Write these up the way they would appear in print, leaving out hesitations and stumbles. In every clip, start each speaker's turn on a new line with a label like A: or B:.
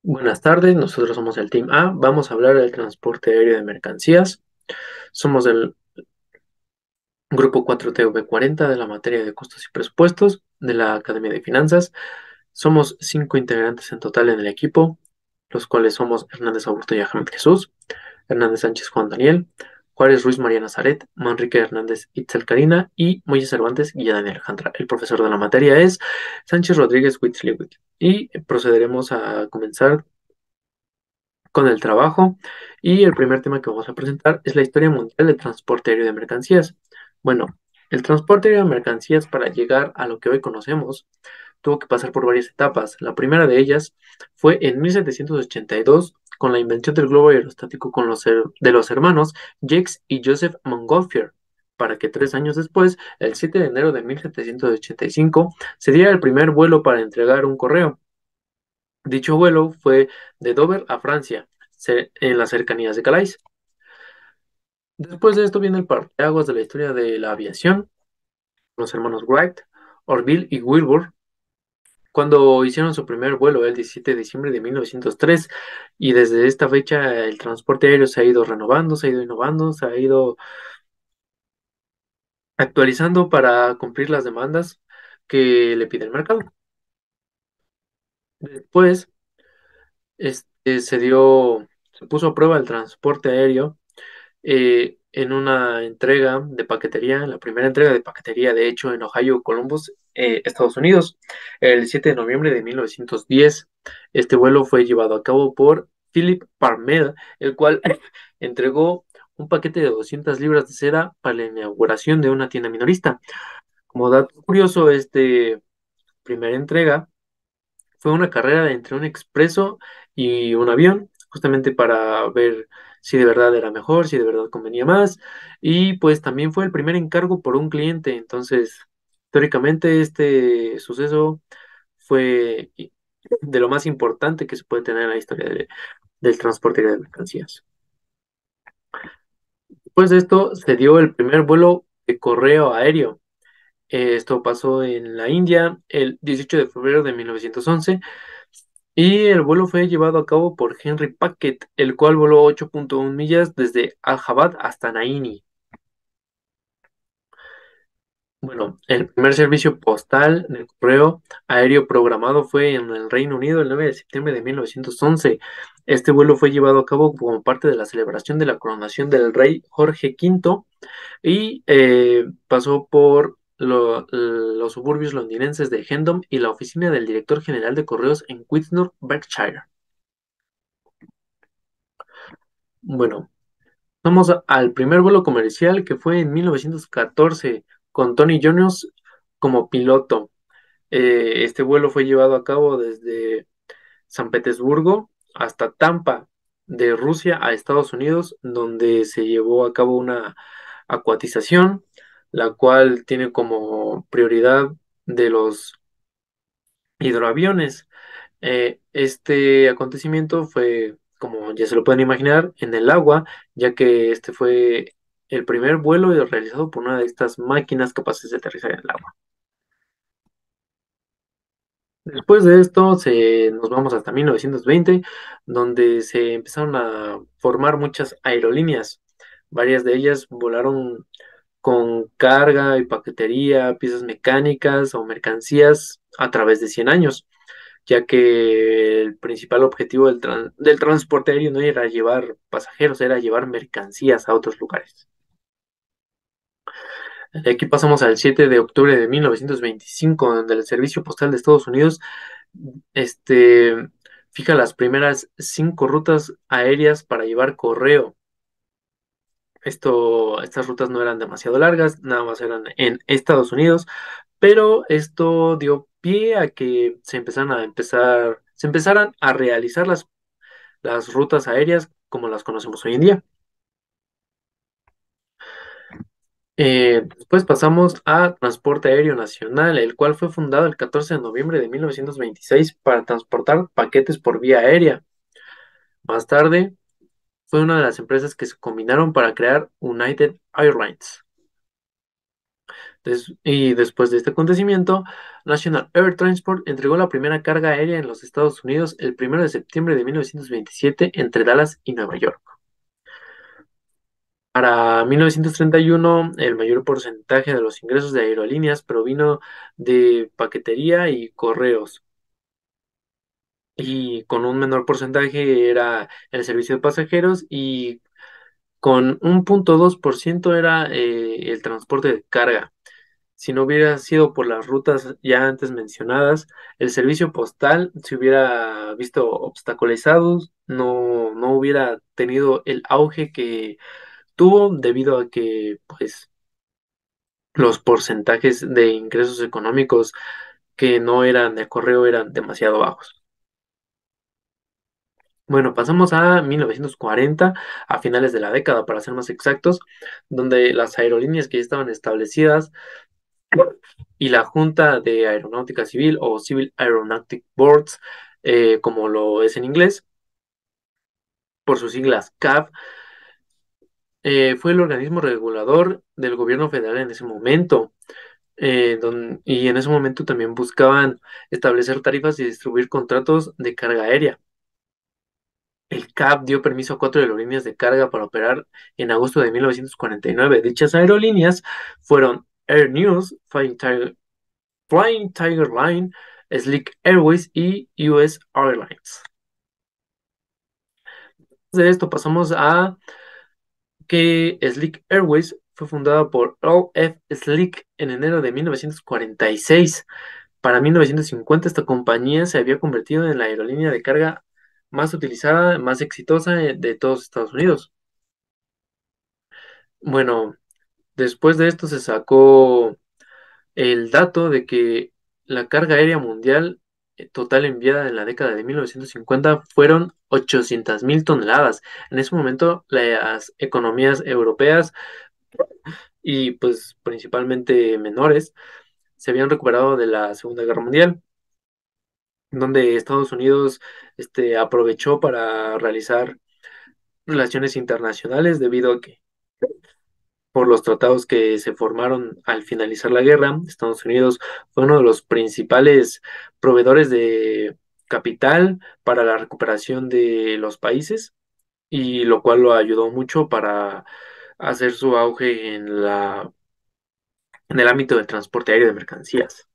A: Buenas tardes, nosotros somos el Team A. Vamos a hablar del transporte aéreo de mercancías. Somos del grupo 4TV40 de la materia de costos y presupuestos de la Academia de Finanzas. Somos 5 integrantes en total en el equipo, los cuales somos Hernández Augusto y Ahmed Jesús, Hernández Sánchez Juan Daniel, Juárez Ruiz María Nazaret, Manrique Hernández Itzel Karina y Moisés Cervantes y Daniel Alejandra. El profesor de la materia es Sánchez Rodríguez Huitzliwit. Y procederemos a comenzar con el trabajo y el primer tema que vamos a presentar es la historia mundial del transporte aéreo de mercancías. Bueno, el transporte aéreo de mercancías para llegar a lo que hoy conocemos tuvo que pasar por varias etapas. La primera de ellas fue en 1782 con la invención del globo aerostático de los hermanos Jacques y Joseph Montgolfier, para que 3 años después, el 7 de enero de 1785, se diera el primer vuelo para entregar un correo. Dicho vuelo fue de Dover a Francia, en las cercanías de Calais. Después de esto viene el parteaguas de la historia de la aviación, los hermanos Wright, Orville y Wilbur, cuando hicieron su primer vuelo el 17 de diciembre de 1903, y desde esta fecha el transporte aéreo se ha ido renovando, se ha ido innovando, se ha ido actualizando para cumplir las demandas que le pide el mercado. Después, se puso a prueba el transporte aéreo en una entrega de paquetería, en la primera entrega de paquetería, de hecho, en Ohio, Columbus, Estados Unidos, el 7 de noviembre de 1910. Este vuelo fue llevado a cabo por Philip Parmel, el cual entregó un paquete de 200 libras de seda para la inauguración de una tienda minorista. Como dato curioso, primera entrega fue una carrera entre un expreso y un avión, justamente para ver si de verdad era mejor, si de verdad convenía más. Y pues también fue el primer encargo por un cliente. Entonces, teóricamente, este suceso fue de lo más importante que se puede tener en la historia del transporte de mercancías. Después de esto, se dio el primer vuelo de correo aéreo. Esto pasó en la India el 18 de febrero de 1911. Y el vuelo fue llevado a cabo por Henry Packet, el cual voló 8.1 millas desde Allahabad hasta Naini. Bueno, el primer servicio postal de correo aéreo programado fue en el Reino Unido el 9 de septiembre de 1911. Este vuelo fue llevado a cabo como parte de la celebración de la coronación del rey Jorge V y pasó por los suburbios londinenses de Hendon y la oficina del director general de correos en Whitnor, Berkshire. Bueno, vamos al primer vuelo comercial que fue en 1914 con Tony Jones como piloto. Este vuelo fue llevado a cabo desde San Petersburgo hasta Tampa, de Rusia a Estados Unidos, donde se llevó a cabo una acuatización, la cual tiene como prioridad de los hidroaviones. Este acontecimiento fue, como ya se lo pueden imaginar, en el agua, ya que este fue el primer vuelo realizado por una de estas máquinas capaces de aterrizar en el agua. Después de esto, nos vamos hasta 1920, donde se empezaron a formar muchas aerolíneas. Varias de ellas volaron con carga y paquetería, piezas mecánicas o mercancías a través de 100 años, ya que el principal objetivo del transporte aéreo no era llevar pasajeros, era llevar mercancías a otros lugares. Aquí pasamos al 7 de octubre de 1925, donde el Servicio Postal de Estados Unidos este, fija las primeras 5 rutas aéreas para llevar correo. Estas rutas no eran demasiado largas, nada más eran en Estados Unidos, pero esto dio pie a que se empezaran a realizar las rutas aéreas como las conocemos hoy en día. Después pasamos a Transporte Aéreo Nacional, el cual fue fundado el 14 de noviembre de 1926 para transportar paquetes por vía aérea. Más tarde, fue una de las empresas que se combinaron para crear United Airlines. Y después de este acontecimiento, National Air Transport entregó la primera carga aérea en los Estados Unidos el 1 de septiembre de 1927 entre Dallas y Nueva York. Para 1931, el mayor porcentaje de los ingresos de aerolíneas provino de paquetería y correos, y con un menor porcentaje era el servicio de pasajeros, y con 1,2% era el transporte de carga. Si no hubiera sido por las rutas ya antes mencionadas, el servicio postal se hubiera visto obstaculizado, no hubiera tenido el auge que tuvo debido a que pues los porcentajes de ingresos económicos que no eran de correo eran demasiado bajos. Bueno, pasamos a 1940, a finales de la década para ser más exactos, donde las aerolíneas que ya estaban establecidas y la Junta de Aeronáutica Civil o Civil Aeronautic Boards, como lo es en inglés, por sus siglas CAB, fue el organismo regulador del gobierno federal en ese momento. Y en ese momento también buscaban establecer tarifas y distribuir contratos de carga aérea. El CAP dio permiso a 4 aerolíneas de carga para operar en agosto de 1949. Dichas aerolíneas fueron Air News, Flying Tiger Line, Slick Airways y US Airlines. De esto pasamos a que Slick Airways fue fundada por Earl F. Slick en enero de 1946. Para 1950, esta compañía se había convertido en la aerolínea de carga más utilizada, más exitosa de todos Estados Unidos. Bueno, después de esto se sacó el dato de que la carga aérea mundial total enviada en la década de 1950 fueron 800,000 toneladas. En ese momento, las economías europeas y pues principalmente menores se habían recuperado de la Segunda Guerra Mundial, donde Estados Unidos aprovechó para realizar relaciones internacionales debido a que por los tratados que se formaron al finalizar la guerra, Estados Unidos fue uno de los principales proveedores de capital para la recuperación de los países, y lo cual lo ayudó mucho para hacer su auge en el ámbito del transporte aéreo de mercancías.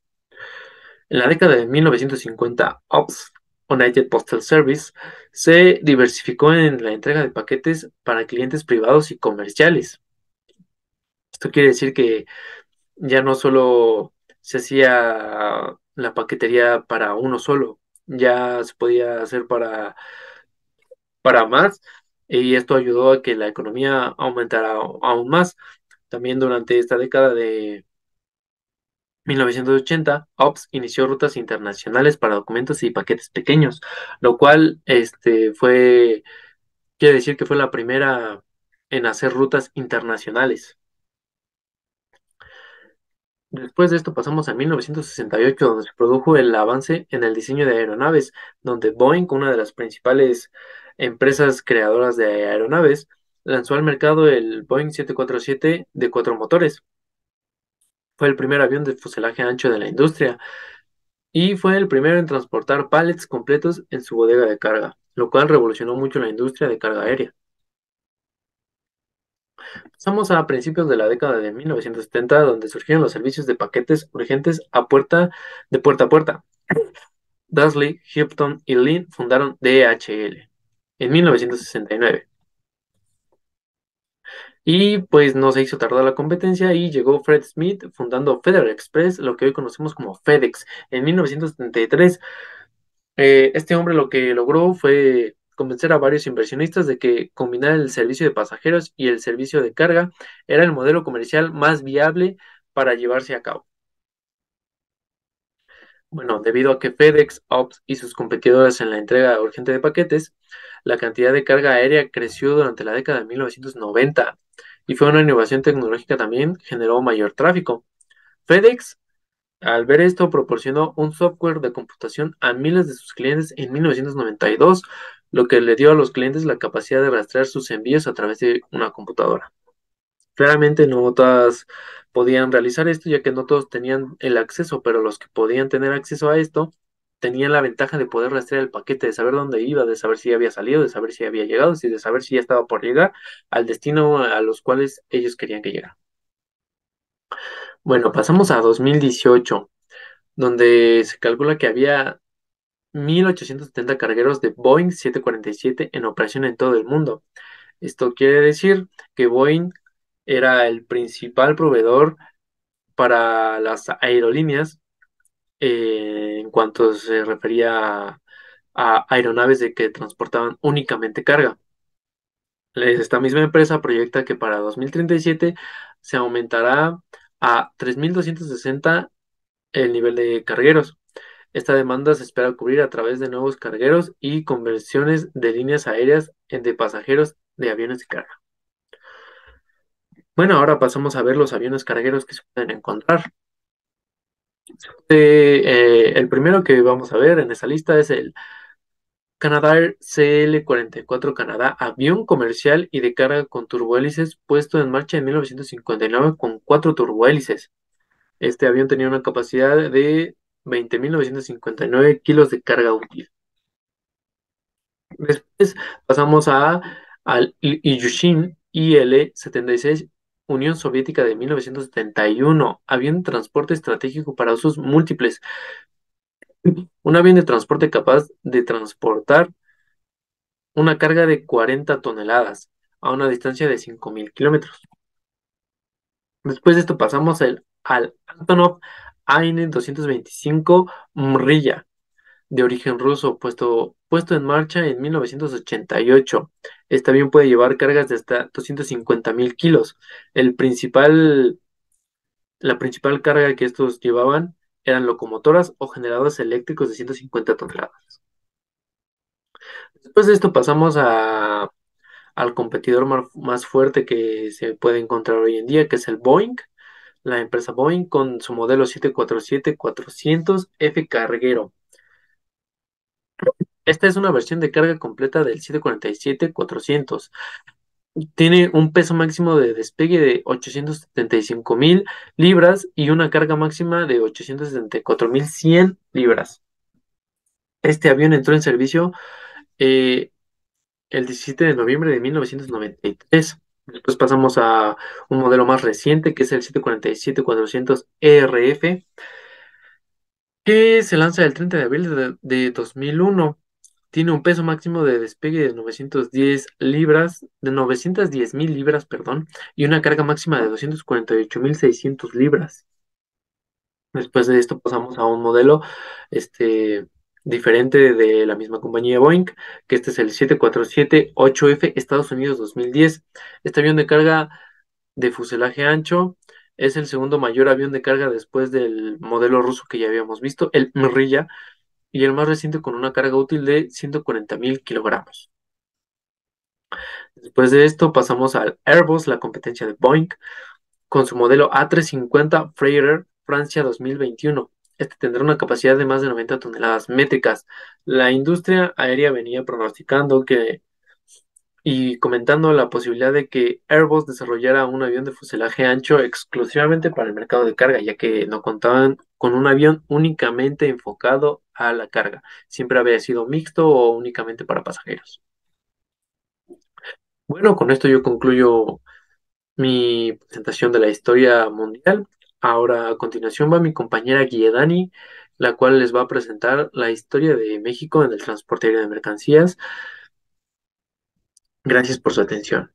A: En la década de 1950, UPS, United Postal Service, se diversificó en la entrega de paquetes para clientes privados y comerciales. Esto quiere decir que ya no solo se hacía la paquetería para uno solo, ya se podía hacer para más, y esto ayudó a que la economía aumentara aún más. También durante esta década de 1980, OPS inició rutas internacionales para documentos y paquetes pequeños, lo cual quiere decir que fue la primera en hacer rutas internacionales. Después de esto pasamos a 1968, donde se produjo el avance en el diseño de aeronaves, donde Boeing, una de las principales empresas creadoras de aeronaves, lanzó al mercado el Boeing 747 de 4 motores. Fue el primer avión de fuselaje ancho de la industria y fue el primero en transportar pallets completos en su bodega de carga, lo cual revolucionó mucho la industria de carga aérea. Pasamos a principios de la década de 1970, donde surgieron los servicios de paquetes urgentes de puerta a puerta. Dudley, Houghton y Lynn fundaron DHL en 1969. Y pues no se hizo tardar la competencia y llegó Fred Smith fundando Federal Express, lo que hoy conocemos como FedEx, en 1973. Este hombre lo que logró fue convencer a varios inversionistas de que combinar el servicio de pasajeros y el servicio de carga era el modelo comercial más viable para llevarse a cabo. Bueno, debido a que FedEx, Ops y sus competidores en la entrega urgente de paquetes, la cantidad de carga aérea creció durante la década de 1990 y fue una innovación tecnológica también, generó mayor tráfico. FedEx, al ver esto, proporcionó un software de computación a miles de sus clientes en 1992, lo que le dio a los clientes la capacidad de rastrear sus envíos a través de una computadora. Claramente no todas podían realizar esto, ya que no todos tenían el acceso, pero los que podían tener acceso a esto tenían la ventaja de poder rastrear el paquete, de saber dónde iba, de saber si había salido, de saber si había llegado, de saber si ya estaba por llegar al destino a los cuales ellos querían que llegara. Bueno, pasamos a 2018, donde se calcula que había 1.870 cargueros de Boeing 747 en operación en todo el mundo. Esto quiere decir que Boeing era el principal proveedor para las aerolíneas en cuanto se refería a aeronaves de que transportaban únicamente carga. Esta misma empresa proyecta que para 2037 se aumentará a 3.260 el nivel de cargueros. Esta demanda se espera cubrir a través de nuevos cargueros y conversiones de líneas aéreas de pasajeros de aviones de carga. Bueno, ahora pasamos a ver los aviones cargueros que se pueden encontrar. El primero que vamos a ver en esa lista es el Canadair CL-44 Canadá, avión comercial y de carga con turbohélices puesto en marcha en 1959 con 4 turbohélices. Este avión tenía una capacidad de 20.959 kilos de carga útil. Después pasamos al Ilyushin IL-76 Unión Soviética de 1971, avión de transporte estratégico para usos múltiples. Un avión de transporte capaz de transportar una carga de 40 toneladas a una distancia de 5.000 kilómetros. Después de esto pasamos al Antonov AN-225 Mrilla, de origen ruso, puesto en marcha en 1988. Este avión puede llevar cargas de hasta 250.000 kilos. La principal carga que estos llevaban eran locomotoras o generadores eléctricos de 150 toneladas. Después de esto pasamos al competidor más fuerte que se puede encontrar hoy en día, que es el Boeing, la empresa Boeing con su modelo 747-400F carguero. Esta es una versión de carga completa del 747-400. Tiene un peso máximo de despegue de 875.000 libras y una carga máxima de 874.100 libras. Este avión entró en servicio eh, el 17 de noviembre de 1993. Después pasamos a un modelo más reciente que es el 747-400 ERF, que se lanza el 30 de abril de 2001. Tiene un peso máximo de despegue de 910.000 libras, perdón, y una carga máxima de 248.600 libras. Después de esto pasamos a un modelo diferente de la misma compañía Boeing, que este es el 747-8F Estados Unidos 2010. Este avión de carga de fuselaje ancho es el segundo mayor avión de carga después del modelo ruso que ya habíamos visto, el Mrilla, y el más reciente con una carga útil de 140.000 kilogramos. Después de esto pasamos al Airbus, la competencia de Boeing, con su modelo A350 Freighter Francia 2021. Este tendrá una capacidad de más de 90 toneladas métricas. La industria aérea venía pronosticando y comentando la posibilidad de que Airbus desarrollara un avión de fuselaje ancho exclusivamente para el mercado de carga, ya que no contaban con un avión únicamente enfocado a la carga. Siempre había sido mixto o únicamente para pasajeros. Bueno, con esto yo concluyo mi presentación de la historia mundial. Ahora a continuación va mi compañera Guiedani, la cual les va a presentar la historia de México en el transporte aéreo de mercancías. Gracias por su atención.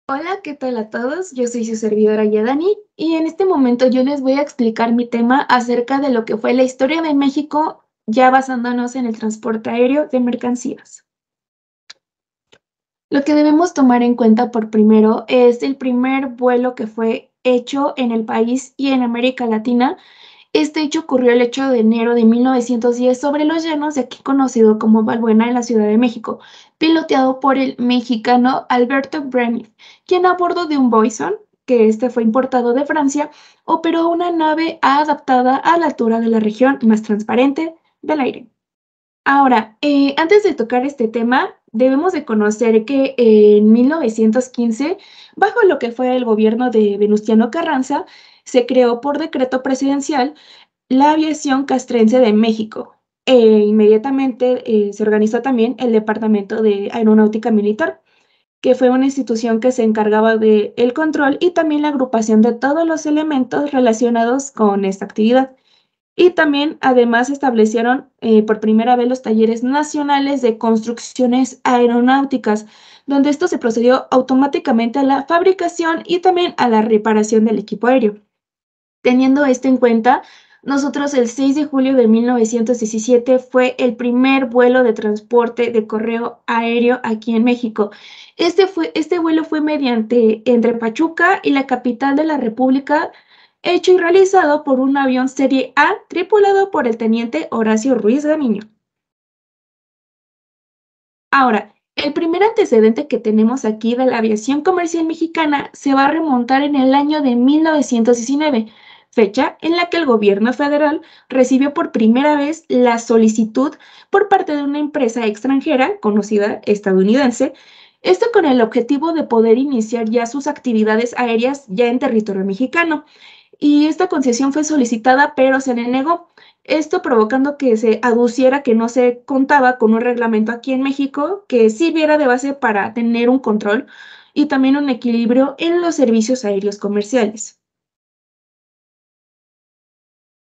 B: Hola, ¿qué tal a todos? Yo soy su servidora Yadani y en este momento yo les voy a explicar mi tema acerca de lo que fue la historia de México, ya basándonos en el transporte aéreo de mercancías. Lo que debemos tomar en cuenta por primero es el primer vuelo que fue hecho en el país y en América Latina. Este hecho ocurrió el 8 de enero de 1910 sobre los llanos de aquí conocido como Balbuena en la Ciudad de México, piloteado por el mexicano Alberto Braniff, quien a bordo de un Boison, que este fue importado de Francia, operó una nave adaptada a la altura de la región más transparente del aire. Ahora, antes de tocar este tema, debemos de conocer que en 1915, bajo lo que fue el gobierno de Venustiano Carranza, se creó por decreto presidencial la aviación castrense de México. Inmediatamente se organizó también el Departamento de Aeronáutica Militar, que fue una institución que se encargaba del control y también la agrupación de todos los elementos relacionados con esta actividad. Y también, además, establecieron por primera vez los talleres nacionales de construcciones aeronáuticas, donde esto se procedió automáticamente a la fabricación y también a la reparación del equipo aéreo. Teniendo esto en cuenta, nosotros el 6 de julio de 1917 fue el primer vuelo de transporte de correo aéreo aquí en México. Este vuelo fue mediante entre Pachuca y la capital de la República, hecho y realizado por un avión Serie A tripulado por el teniente Horacio Ruiz Gamiño. Ahora, el primer antecedente que tenemos aquí de la aviación comercial mexicana se va a remontar en el año de 1919, fecha en la que el gobierno federal recibió por primera vez la solicitud por parte de una empresa extranjera, conocida estadounidense, esto con el objetivo de poder iniciar ya sus actividades aéreas ya en territorio mexicano. Y esta concesión fue solicitada, pero se le negó. Esto provocando que se aduciera que no se contaba con un reglamento aquí en México que sirviera de base para tener un control y también un equilibrio en los servicios aéreos comerciales.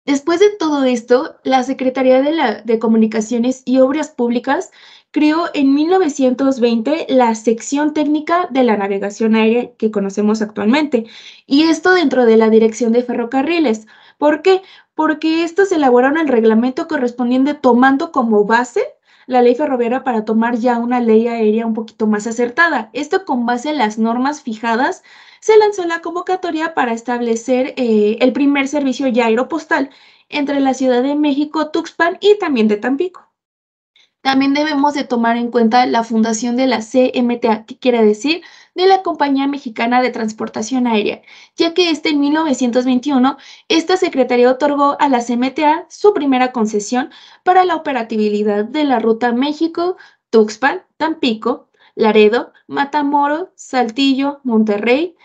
B: Después de todo esto, la Secretaría de Comunicaciones y Obras Públicas creó en 1920 la sección técnica de la navegación aérea que conocemos actualmente, y esto dentro de la Dirección de Ferrocarriles. ¿Por qué? Porque estos elaboraron el reglamento correspondiente tomando como base la ley ferroviaria para tomar ya una ley aérea un poquito más acertada. Esto con base en las normas fijadas se lanzó la convocatoria para establecer el primer servicio ya aeropostal entre la Ciudad de México, Tuxpan y también de Tampico. También debemos de tomar en cuenta la fundación de la CMTA, que quiere decir de la Compañía Mexicana de Transportación Aérea, ya que en 1921 esta secretaría otorgó a la CMTA su primera concesión para la operatividad de la ruta México, Tuxpan, Tampico, Laredo, Matamoros, Saltillo, Monterrey,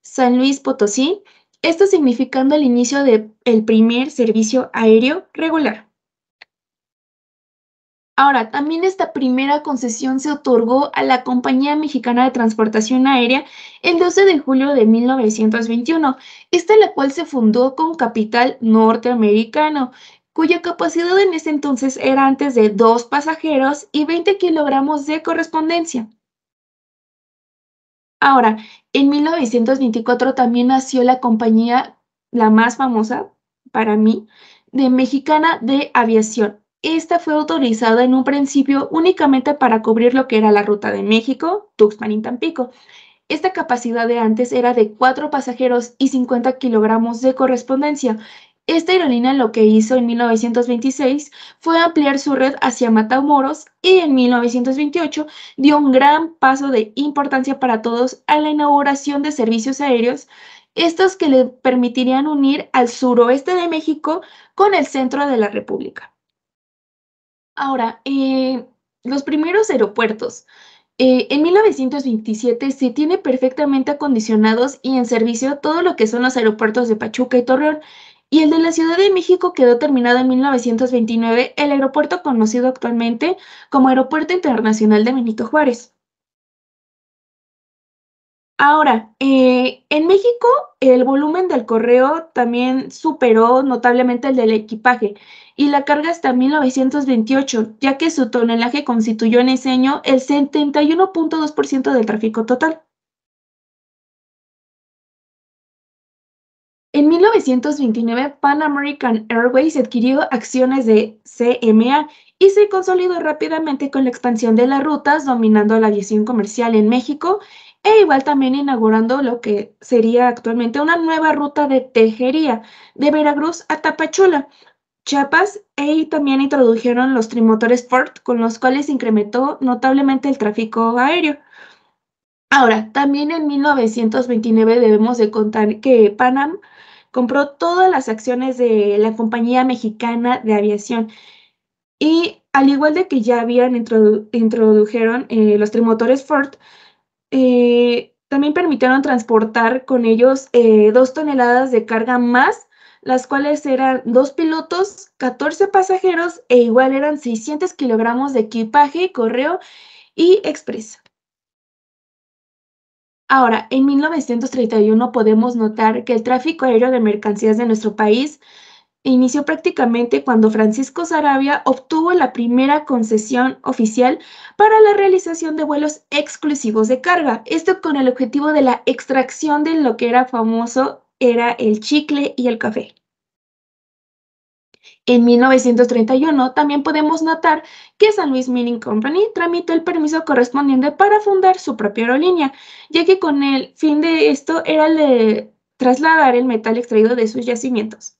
B: San Luis Potosí, esto significando el inicio del primer servicio aéreo regular. Ahora, también esta primera concesión se otorgó a la Compañía Mexicana de Transportación Aérea el 12 de julio de 1921, esta la cual se fundó con capital norteamericano, cuya capacidad en ese entonces era antes de 2 pasajeros y 20 kilogramos de correspondencia. Ahora, en 1924 también nació la compañía, la más famosa para mí, de Mexicana de Aviación. Esta fue autorizada en un principio únicamente para cubrir lo que era la ruta de México, Tuxpan y Tampico. Esta capacidad de antes era de 4 pasajeros y 50 kilogramos de correspondencia. Esta aerolínea lo que hizo en 1926 fue ampliar su red hacia Matamoros y en 1928 dio un gran paso de importancia para todos a la inauguración de servicios aéreos, estos que le permitirían unir al suroeste de México con el centro de la República. Ahora, los primeros aeropuertos. En 1927 se tiene perfectamente acondicionados y en servicio todo lo que son los aeropuertos de Pachuca y Torreón, y el de la Ciudad de México quedó terminado en 1929, el aeropuerto conocido actualmente como Aeropuerto Internacional de Benito Juárez. Ahora, en México, el volumen del correo también superó notablemente el del equipaje y la carga hasta 1928, ya que su tonelaje constituyó en ese año el 71.2% del tráfico total. En 1929, Pan American Airways adquirió acciones de CMA y se consolidó rápidamente con la expansión de las rutas, dominando la aviación comercial en México e igual también inaugurando lo que sería actualmente una nueva ruta de tejería de Veracruz a Tapachula, Chiapas, y también introdujeron los trimotores Ford, con los cuales se incrementó notablemente el tráfico aéreo. Ahora, también en 1929 debemos de contar que Panam compró todas las acciones de la Compañía Mexicana de Aviación. Y al igual de que ya habían introdujeron los trimotores Ford, también permitieron transportar con ellos 2 toneladas de carga más, las cuales eran 2 pilotos, 14 pasajeros e igual eran 600 kilogramos de equipaje, correo y express. Ahora, en 1931 podemos notar que el tráfico aéreo de mercancías de nuestro país inició prácticamente cuando Francisco Sarabia obtuvo la primera concesión oficial para la realización de vuelos exclusivos de carga, esto con el objetivo de la extracción de lo que era famoso era el chicle y el café. En 1931 también podemos notar que San Luis Mining Company tramitó el permiso correspondiente para fundar su propia aerolínea, ya que con el fin de esto era el de trasladar el metal extraído de sus yacimientos.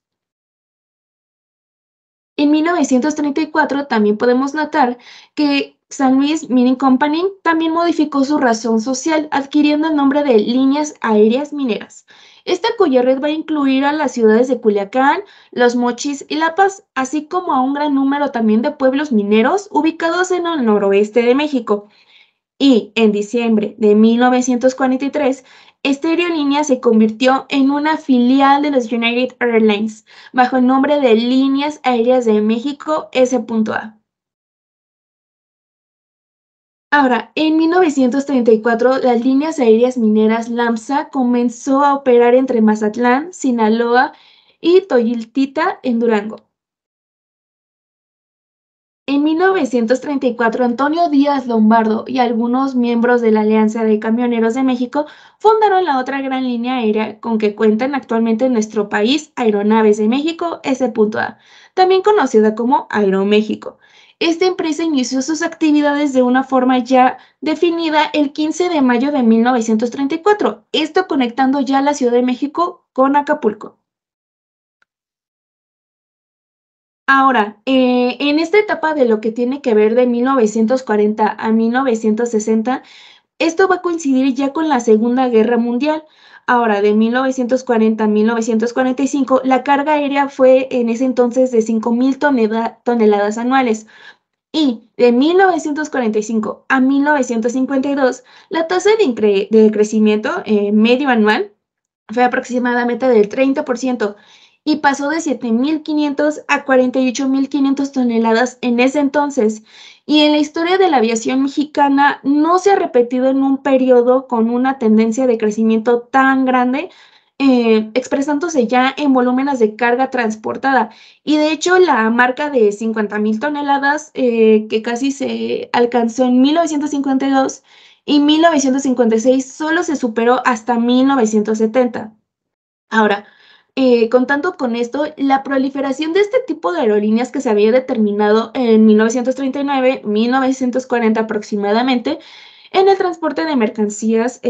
B: En 1934 también podemos notar que San Luis Mining Company también modificó su razón social, adquiriendo el nombre de Líneas Aéreas Mineras. Esta cuya red va a incluir a las ciudades de Culiacán, Los Mochis y La Paz, así como a un gran número también de pueblos mineros ubicados en el noroeste de México. Y en diciembre de 1943, esta aerolínea se convirtió en una filial de los United Airlines, bajo el nombre de Líneas Aéreas de México S.A. Ahora, en 1934, las líneas aéreas mineras LAMSA comenzó a operar entre Mazatlán, Sinaloa y Toyiltita en Durango. En 1934, Antonio Díaz Lombardo y algunos miembros de la Alianza de Camioneros de México fundaron la otra gran línea aérea con que cuentan actualmente en nuestro país, Aeronaves de México S.A., también conocida como Aeroméxico. Esta empresa inició sus actividades de una forma ya definida el 15 de mayo de 1934, esto conectando ya la Ciudad de México con Acapulco. Ahora, en esta etapa de lo que tiene que ver de 1940 a 1960, esto va a coincidir ya con la Segunda Guerra Mundial. Ahora, de 1940 a 1945, la carga aérea fue en ese entonces de 5,000 toneladas anuales. Y de 1945 a 1952, la tasa de crecimiento medio anual fue aproximadamente del 30% y pasó de 7,500 a 48,500 toneladas en ese entonces. Y en la historia de la aviación mexicana no se ha repetido en un periodo con una tendencia de crecimiento tan grande, expresándose ya en volúmenes de carga transportada. Y de hecho, la marca de 50,000 toneladas, que casi se alcanzó en 1952 y 1956 solo se superó hasta 1970. Ahora, contando con esto, la proliferación de este tipo de aerolíneas que se había determinado en 1939, 1940 aproximadamente, en el transporte de mercancías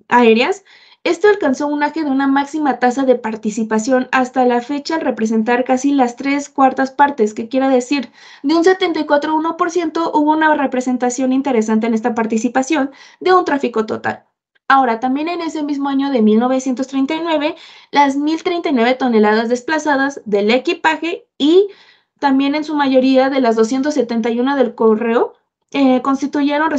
B: aéreas, esto alcanzó un auge de una máxima tasa de participación hasta la fecha al representar casi las 3/4 partes, que quiere decir, de un 74,1% hubo una representación interesante en esta participación de un tráfico total. Ahora, también en ese mismo año de 1939, las 1,039 toneladas desplazadas del equipaje y también en su mayoría de las 271 del correo constituyeron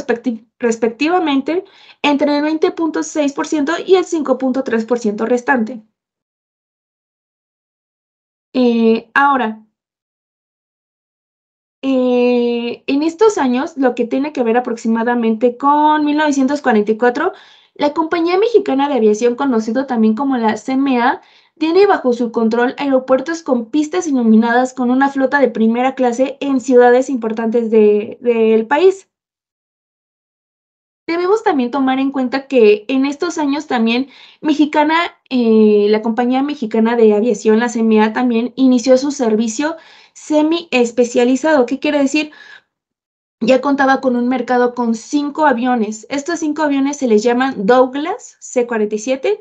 B: respectivamente entre el 20,6% y el 5,3% restante. Ahora, en estos años, lo que tiene que ver aproximadamente con 1944, la Compañía Mexicana de Aviación, conocido también como la CMA, tiene bajo su control aeropuertos con pistas iluminadas con una flota de primera clase en ciudades importantes del país. Debemos también tomar en cuenta que en estos años también la Compañía Mexicana de Aviación, la CMA, también inició su servicio semi-especializado. ¿Qué quiere decir? Ya contaba con un mercado con 5 aviones. Estos 5 aviones se les llaman Douglas C-47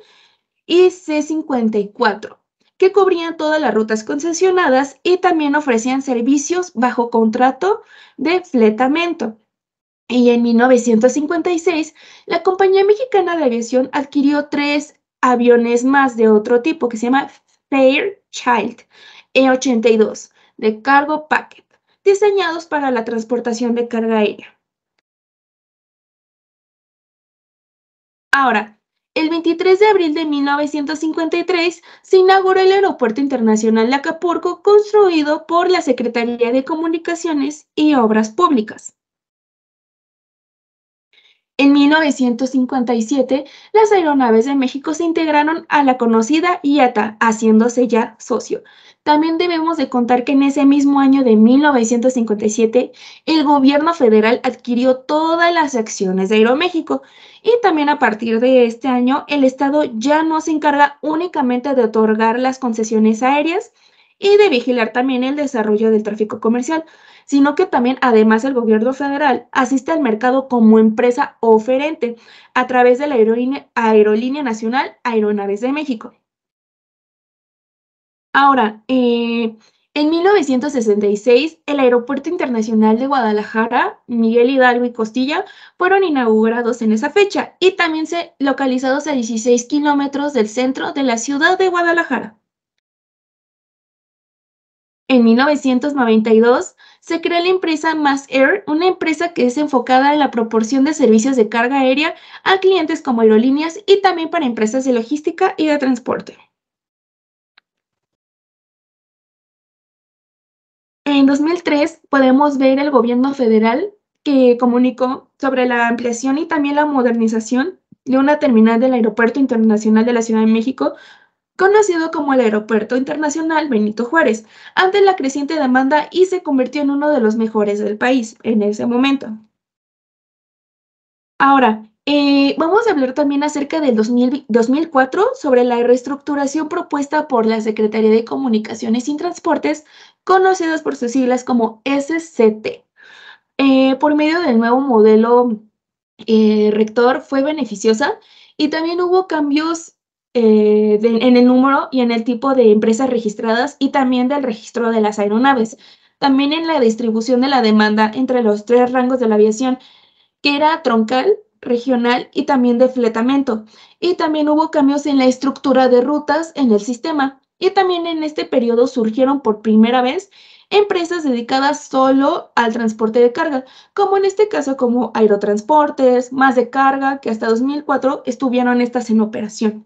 B: y C-54, que cubrían todas las rutas concesionadas y también ofrecían servicios bajo contrato de fletamento. Y en 1956, la Compañía Mexicana de Aviación adquirió 3 aviones más de otro tipo que se llama Fairchild E-82 de Cargo Packet, diseñados para la transportación de carga aérea. Ahora, el 23 de abril de 1953 se inauguró el Aeropuerto Internacional de Acapulco, construido por la Secretaría de Comunicaciones y Obras Públicas. En 1957, las Aeronaves de México se integraron a la conocida IATA, haciéndose ya socio. También debemos de contar que en ese mismo año de 1957, el gobierno federal adquirió todas las acciones de Aeroméxico y también a partir de este año, el Estado ya no se encarga únicamente de otorgar las concesiones aéreas y de vigilar también el desarrollo del tráfico comercial, sino que también, además, el gobierno federal asiste al mercado como empresa oferente a través de la Aerolínea Nacional Aeronaves de México. Ahora, en 1966, el Aeropuerto Internacional de Guadalajara, Miguel Hidalgo y Costilla fueron inaugurados en esa fecha y también se localizados a 16 kilómetros del centro de la ciudad de Guadalajara. En 1992 se creó la empresa Mass Air, una empresa que es enfocada en la proporción de servicios de carga aérea a clientes como aerolíneas y también para empresas de logística y de transporte. En 2003 podemos ver el gobierno federal que comunicó sobre la ampliación y también la modernización de una terminal del Aeropuerto Internacional de la Ciudad de México, conocido como el Aeropuerto Internacional Benito Juárez, ante la creciente demanda y se convirtió en uno de los mejores del país en ese momento. Ahora, vamos a hablar también acerca del 2004 sobre la reestructuración propuesta por la Secretaría de Comunicaciones y Transportes, conocidas por sus siglas como SCT. Por medio del nuevo modelo rector fue beneficiosa y también hubo cambios en el número y en el tipo de empresas registradas y también del registro de las aeronaves. También en la distribución de la demanda entre los tres rangos de la aviación, que era troncal, regional y también de fletamento. Y también hubo cambios en la estructura de rutas en el sistema. Y también en este periodo surgieron por primera vez empresas dedicadas solo al transporte de carga, como en este caso como Aerotransportes, Más de Carga, que hasta 2004 estuvieron estas en operación.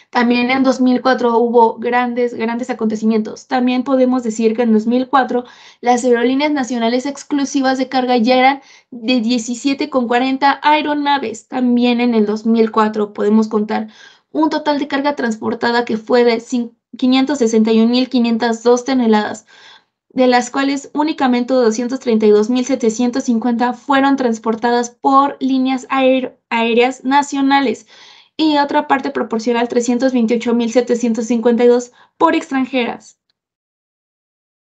B: También en 2004 hubo grandes acontecimientos. También podemos decir que en 2004 las aerolíneas nacionales exclusivas de carga ya eran de 17,40 aeronaves. También en el 2004 podemos contar un total de carga transportada que fue de 561.502 toneladas, de las cuales únicamente 232.750 fueron transportadas por líneas aéreas nacionales y otra parte proporcional 328.752 por extranjeras.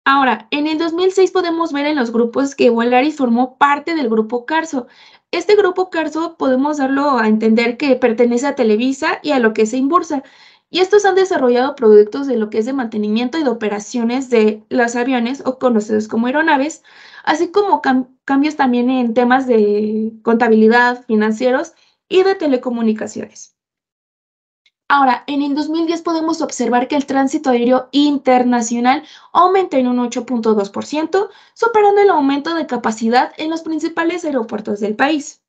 B: Ahora, en el 2006 podemos ver en los grupos que Volaris formó parte del grupo Carso. Este grupo Carso podemos darlo a entender que pertenece a Televisa y a lo que es Inbursa. Y estos han desarrollado productos de lo que es de mantenimiento y de operaciones de los aviones o conocidos como aeronaves, así como cambios también en temas de contabilidad, financieros y de telecomunicaciones. Ahora, en el 2010 podemos observar que el tránsito aéreo internacional aumenta en un 8,2%, superando el aumento de capacidad en los principales aeropuertos del país.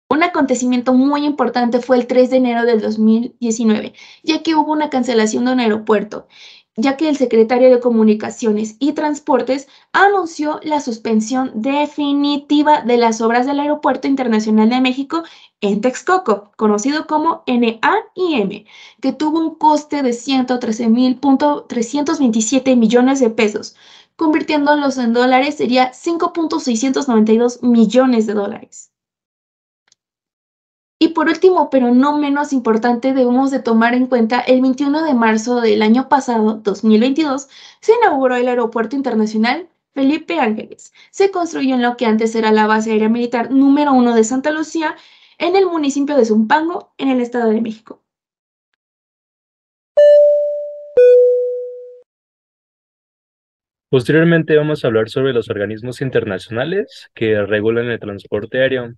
B: Un acontecimiento muy importante fue el 3 de enero del 2019, ya que hubo una cancelación de un aeropuerto, ya que el secretario de Comunicaciones y Transportes anunció la suspensión definitiva de las obras del Aeropuerto Internacional de México en Texcoco, conocido como NAIM, que tuvo un coste de 113.327 millones de pesos, convirtiéndolos en dólares sería 5.692 millones de dólares. Y por último, pero no menos importante, debemos de tomar en cuenta el 21 de marzo del año pasado, 2022, se inauguró el Aeropuerto Internacional Felipe Ángeles. Se construyó en lo que antes era la base aérea militar número 1 de Santa Lucía, en el municipio de Zumpango, en el Estado de México.
C: Posteriormente vamos a hablar sobre los organismos internacionales que regulan el transporte aéreo.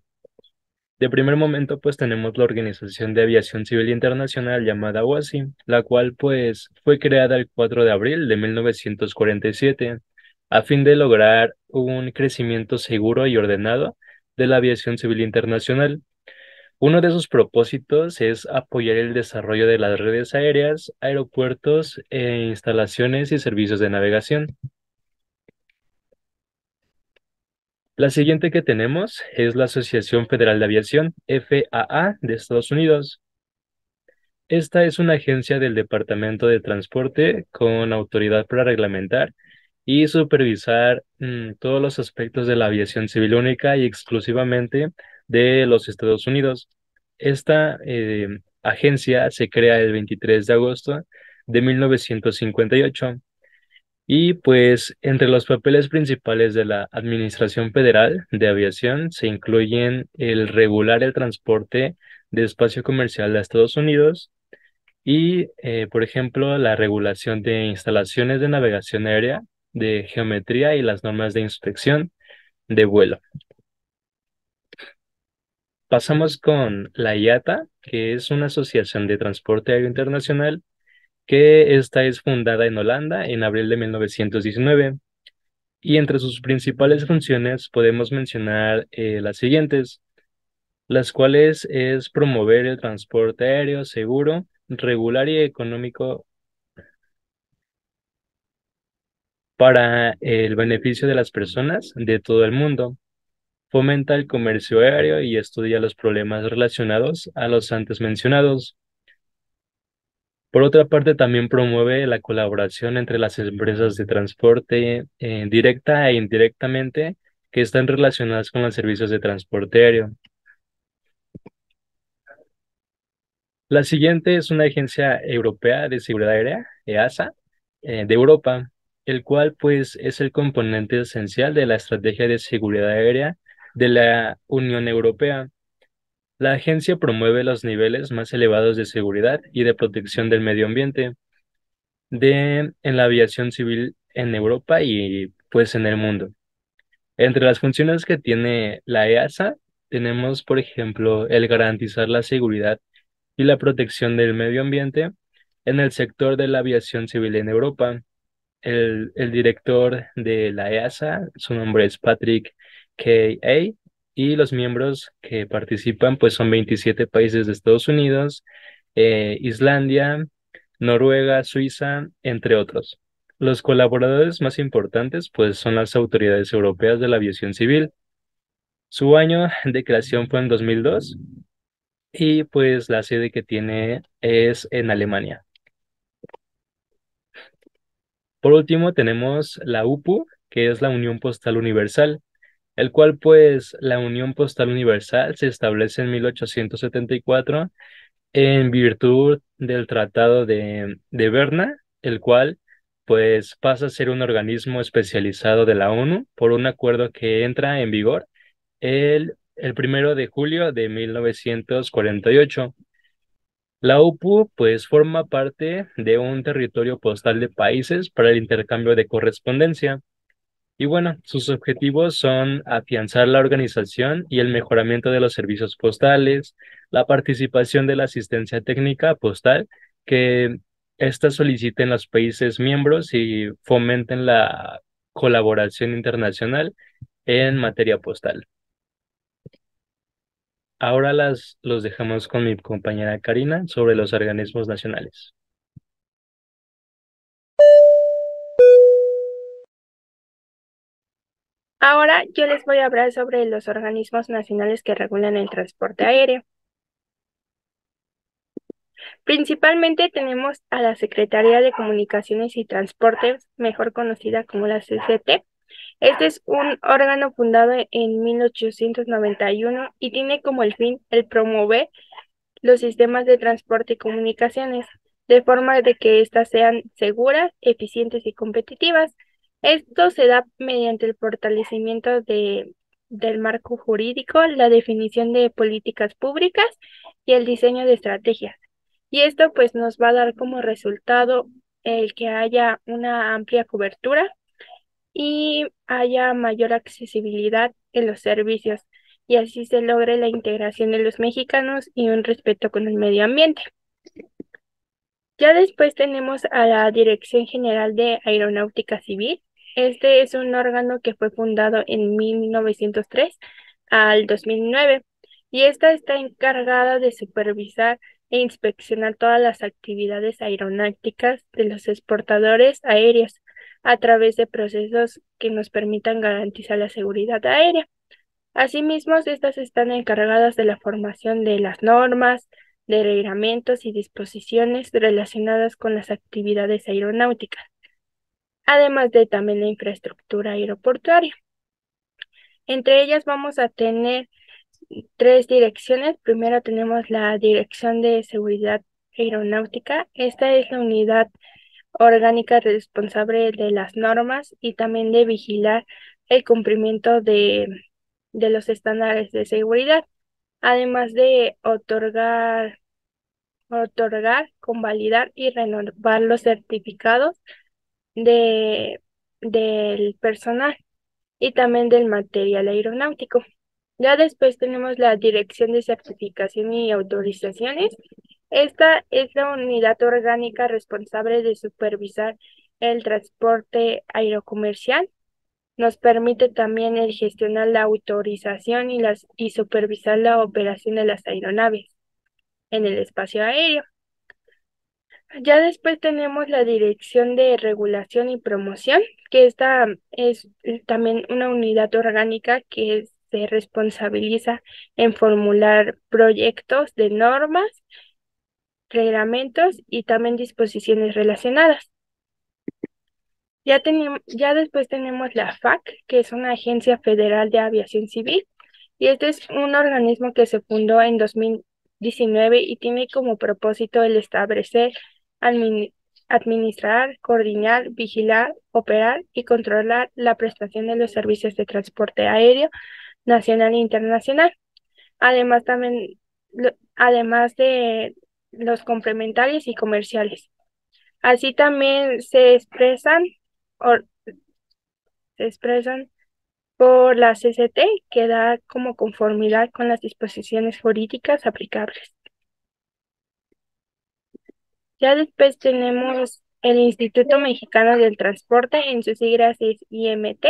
C: De primer momento, pues tenemos la Organización de Aviación Civil Internacional llamada OASI, la cual pues fue creada el 4 de abril de 1947 a fin de lograr un crecimiento seguro y ordenado de la aviación civil internacional. Uno de sus propósitos es apoyar el desarrollo de las redes aéreas, aeropuertos, instalaciones y servicios de navegación. La siguiente que tenemos es la Asociación Federal de Aviación, FAA, de Estados Unidos. Esta es una agencia del Departamento de Transporte con autoridad para reglamentar y supervisar todos los aspectos de la aviación civil única y exclusivamente de los Estados Unidos. Esta agencia se crea el 23 de agosto de 1958 y pues entre los papeles principales de la Administración Federal de Aviación se incluyen el regular el transporte de espacio comercial de Estados Unidos y, por ejemplo, la regulación de instalaciones de navegación aérea, de geometría y las normas de inspección de vuelo. Pasamos con la IATA, que es una asociación de transporte aéreo internacional, que esta es fundada en Holanda en abril de 1919. Y entre sus principales funciones podemos mencionar las siguientes, las cuales es promover el transporte aéreo seguro, regular y económico para el beneficio de las personas de todo el mundo. Fomenta el comercio aéreo y estudia los problemas relacionados a los antes mencionados. Por otra parte, también promueve la colaboración entre las empresas de transporte directa e indirectamente que están relacionadas con los servicios de transporte aéreo. La siguiente es una agencia europea de seguridad aérea, EASA, de Europa, el cual pues es el componente esencial de la estrategia de seguridad aérea de la Unión Europea. La agencia promueve los niveles más elevados de seguridad y de protección del medio ambiente en la aviación civil en Europa y pues en el mundo. Entre las funciones que tiene la EASA, tenemos, por ejemplo, el garantizar la seguridad y la protección del medio ambiente en el sector de la aviación civil en Europa. El director de la EASA, su nombre es Patrick K.A. y los miembros que participan pues son 27 países de Estados Unidos, Islandia, Noruega, Suiza, entre otros. Los colaboradores más importantes pues son las autoridades europeas de la aviación civil. Su año de creación fue en 2002 y pues la sede que tiene es en Alemania. Por último tenemos la UPU, que es la Unión Postal Universal, el cual pues la Unión Postal Universal se establece en 1874 en virtud del Tratado de Berna, el cual pues pasa a ser un organismo especializado de la ONU por un acuerdo que entra en vigor el 1 de julio de 1948. La UPU pues forma parte de un territorio postal de países para el intercambio de correspondencia. Y bueno, sus objetivos son afianzar la organización y el mejoramiento de los servicios postales, la participación de la asistencia técnica postal, que ésta soliciten los países miembros y fomenten la colaboración internacional en materia postal. Ahora los dejamos con mi compañera Karina sobre los organismos nacionales.
D: Ahora yo les voy a hablar sobre los organismos nacionales que regulan el transporte aéreo. Principalmente tenemos a la Secretaría de Comunicaciones y Transportes, mejor conocida como la CCT. Este es un órgano fundado en 1891 y tiene como el fin el promover los sistemas de transporte y comunicaciones, de forma de que éstas sean seguras, eficientes y competitivas. Esto se da mediante el fortalecimiento del marco jurídico, la definición de políticas públicas y el diseño de estrategias. Y esto pues nos va a dar como resultado el que haya una amplia cobertura y haya mayor accesibilidad en los servicios y así se logre la integración de los mexicanos y un respeto con el medio ambiente. Ya después tenemos a la Dirección General de Aeronáutica Civil. Este es un órgano que fue fundado en 1903 al 2009 y esta está encargada de supervisar e inspeccionar todas las actividades aeronáuticas de los exportadores aéreos a través de procesos que nos permitan garantizar la seguridad aérea. Asimismo, estas están encargadas de la formación de las normas, de reglamentos y disposiciones relacionadas con las actividades aeronáuticas, además de también la infraestructura aeroportuaria. Entre ellas vamos a tener 3 direcciones. Primero tenemos la Dirección de Seguridad Aeronáutica. Esta es la unidad orgánica responsable de las normas y también de vigilar el cumplimiento de los estándares de seguridad, además de convalidar y renovar los certificados de, del personal y también del material aeronáutico. Ya después tenemos la Dirección de Certificación y Autorizaciones. Esta es la unidad orgánica responsable de supervisar el transporte aerocomercial. Nos permite también el gestionar la autorización y supervisar la operación de las aeronaves en el espacio aéreo. Ya después tenemos la Dirección de Regulación y Promoción, que esta es también una unidad orgánica que se responsabiliza en formular proyectos de normas, reglamentos y también disposiciones relacionadas. Ya después tenemos la FAC, que es una agencia federal de aviación civil, y este es un organismo que se fundó en 2019 y tiene como propósito el establecer, administrar, coordinar, vigilar, operar y controlar la prestación de los servicios de transporte aéreo nacional e internacional. Además, además de los complementarios y comerciales. Así también se expresan por la CCT, que da como conformidad con las disposiciones jurídicas aplicables. Ya después tenemos el Instituto Mexicano del Transporte, en sus siglas es IMT,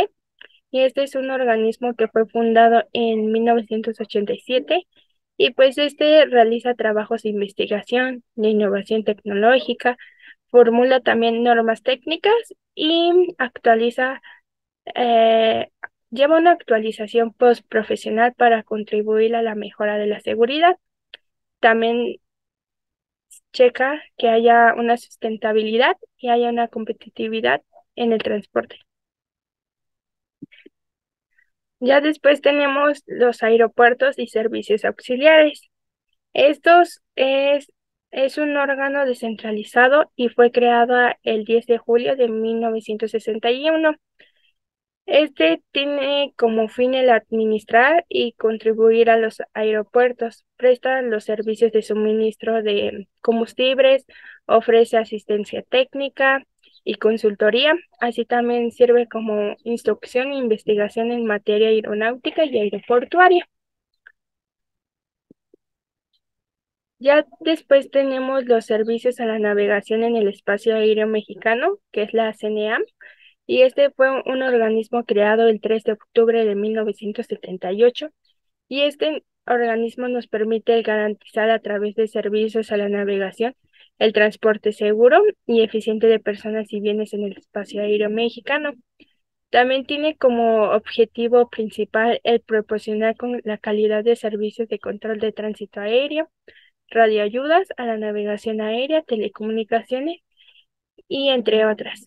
D: y este es un organismo que fue fundado en 1987 y pues este realiza trabajos de investigación, de innovación tecnológica, formula también normas técnicas y lleva una actualización postprofesional para contribuir a la mejora de la seguridad. También checa que haya una sustentabilidad y haya una competitividad en el transporte. Ya después tenemos los aeropuertos y servicios auxiliares. Es un órgano descentralizado y fue creado el 10 de julio de 1961. Este tiene como fin el administrar y contribuir a los aeropuertos, presta los servicios de suministro de combustibles, ofrece asistencia técnica y consultoría, así también sirve como instrucción e investigación en materia aeronáutica y aeroportuaria. Ya después tenemos los servicios a la navegación en el espacio aéreo mexicano, que es la CNEAM, y este fue un organismo creado el 3 de octubre de 1978, y este organismo nos permite garantizar a través de servicios a la navegación el transporte seguro y eficiente de personas y bienes en el espacio aéreo mexicano. También tiene como objetivo principal el proporcionar con la calidad de servicios de control de tránsito aéreo, radioayudas a la navegación aérea, telecomunicaciones y entre otras.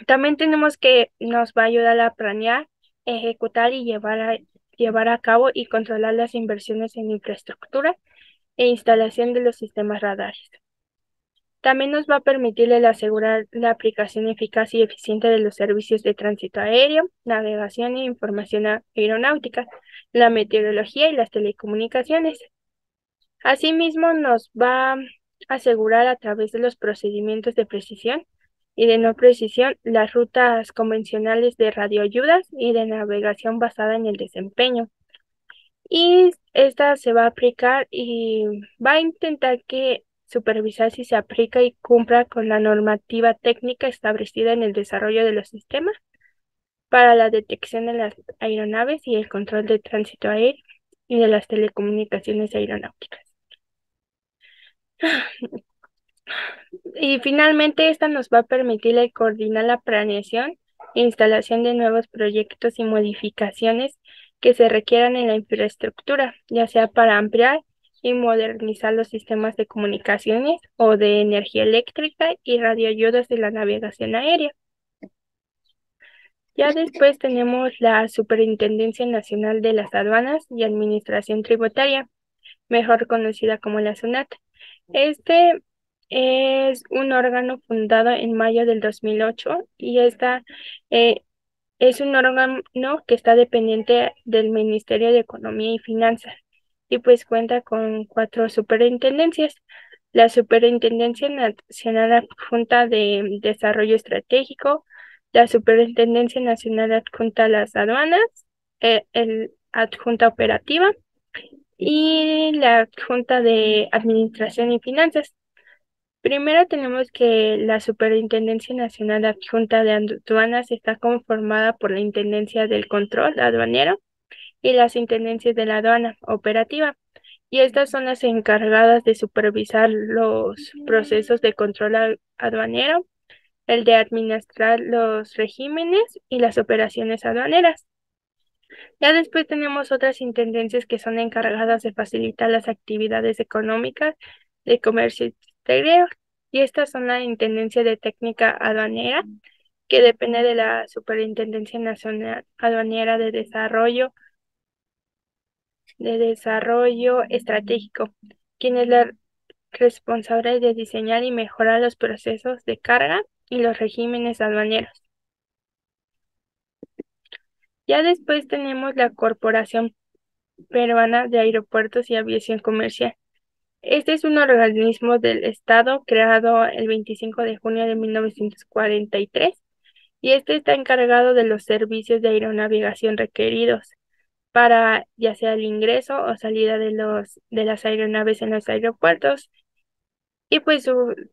D: También tenemos que nos va a ayudar a planear, ejecutar y llevar a cabo y controlar las inversiones en infraestructura e instalación de los sistemas radares. También nos va a permitir asegurar la aplicación eficaz y eficiente de los servicios de tránsito aéreo, navegación e información aeronáutica, la meteorología y las telecomunicaciones. Asimismo, nos va a asegurar a través de los procedimientos de precisión y de no precisión las rutas convencionales de radioayudas y de navegación basada en el desempeño. Y esta se va a aplicar y va a intentar supervisar si se aplica y cumpla con la normativa técnica establecida en el desarrollo de los sistemas para la detección de las aeronaves y el control de tránsito aéreo y de las telecomunicaciones aeronáuticas. Y finalmente esta nos va a permitir coordinar la planeación e instalación de nuevos proyectos y modificaciones que se requieran en la infraestructura, ya sea para ampliar y modernizar los sistemas de comunicaciones o de energía eléctrica y radioayudas de la navegación aérea. Ya después tenemos la Superintendencia Nacional de las Aduanas y Administración Tributaria, mejor conocida como la SUNAT. Este es un órgano fundado en mayo del 2008 y eh, es un órgano que está dependiente del Ministerio de Economía y Finanzas y pues cuenta con 4 superintendencias. La Superintendencia Nacional Adjunta de Desarrollo Estratégico, la Superintendencia Nacional Adjunta a las Aduanas, el Adjunta Operativa y la Junta de Administración y Finanzas. Primero tenemos que la Superintendencia Nacional Adjunta de Aduanas está conformada por la Intendencia del Control Aduanero y las Intendencias de la Aduana Operativa, y estas son las encargadas de supervisar los procesos de control aduanero, el de administrar los regímenes y las operaciones aduaneras. Ya después tenemos otras intendencias que son encargadas de facilitar las actividades económicas de comercio exterior. Y estas son la Intendencia de Técnica Aduanera, que depende de la Superintendencia Nacional Aduanera de Desarrollo Estratégico, quien es la responsable de diseñar y mejorar los procesos de carga y los regímenes aduaneros. Ya después tenemos la Corporación Peruana de Aeropuertos y Aviación Comercial. Este es un organismo del Estado creado el 25 de junio de 1943 y este está encargado de los servicios de aeronavegación requeridos para ya sea el ingreso o salida de las aeronaves en los aeropuertos. Y pues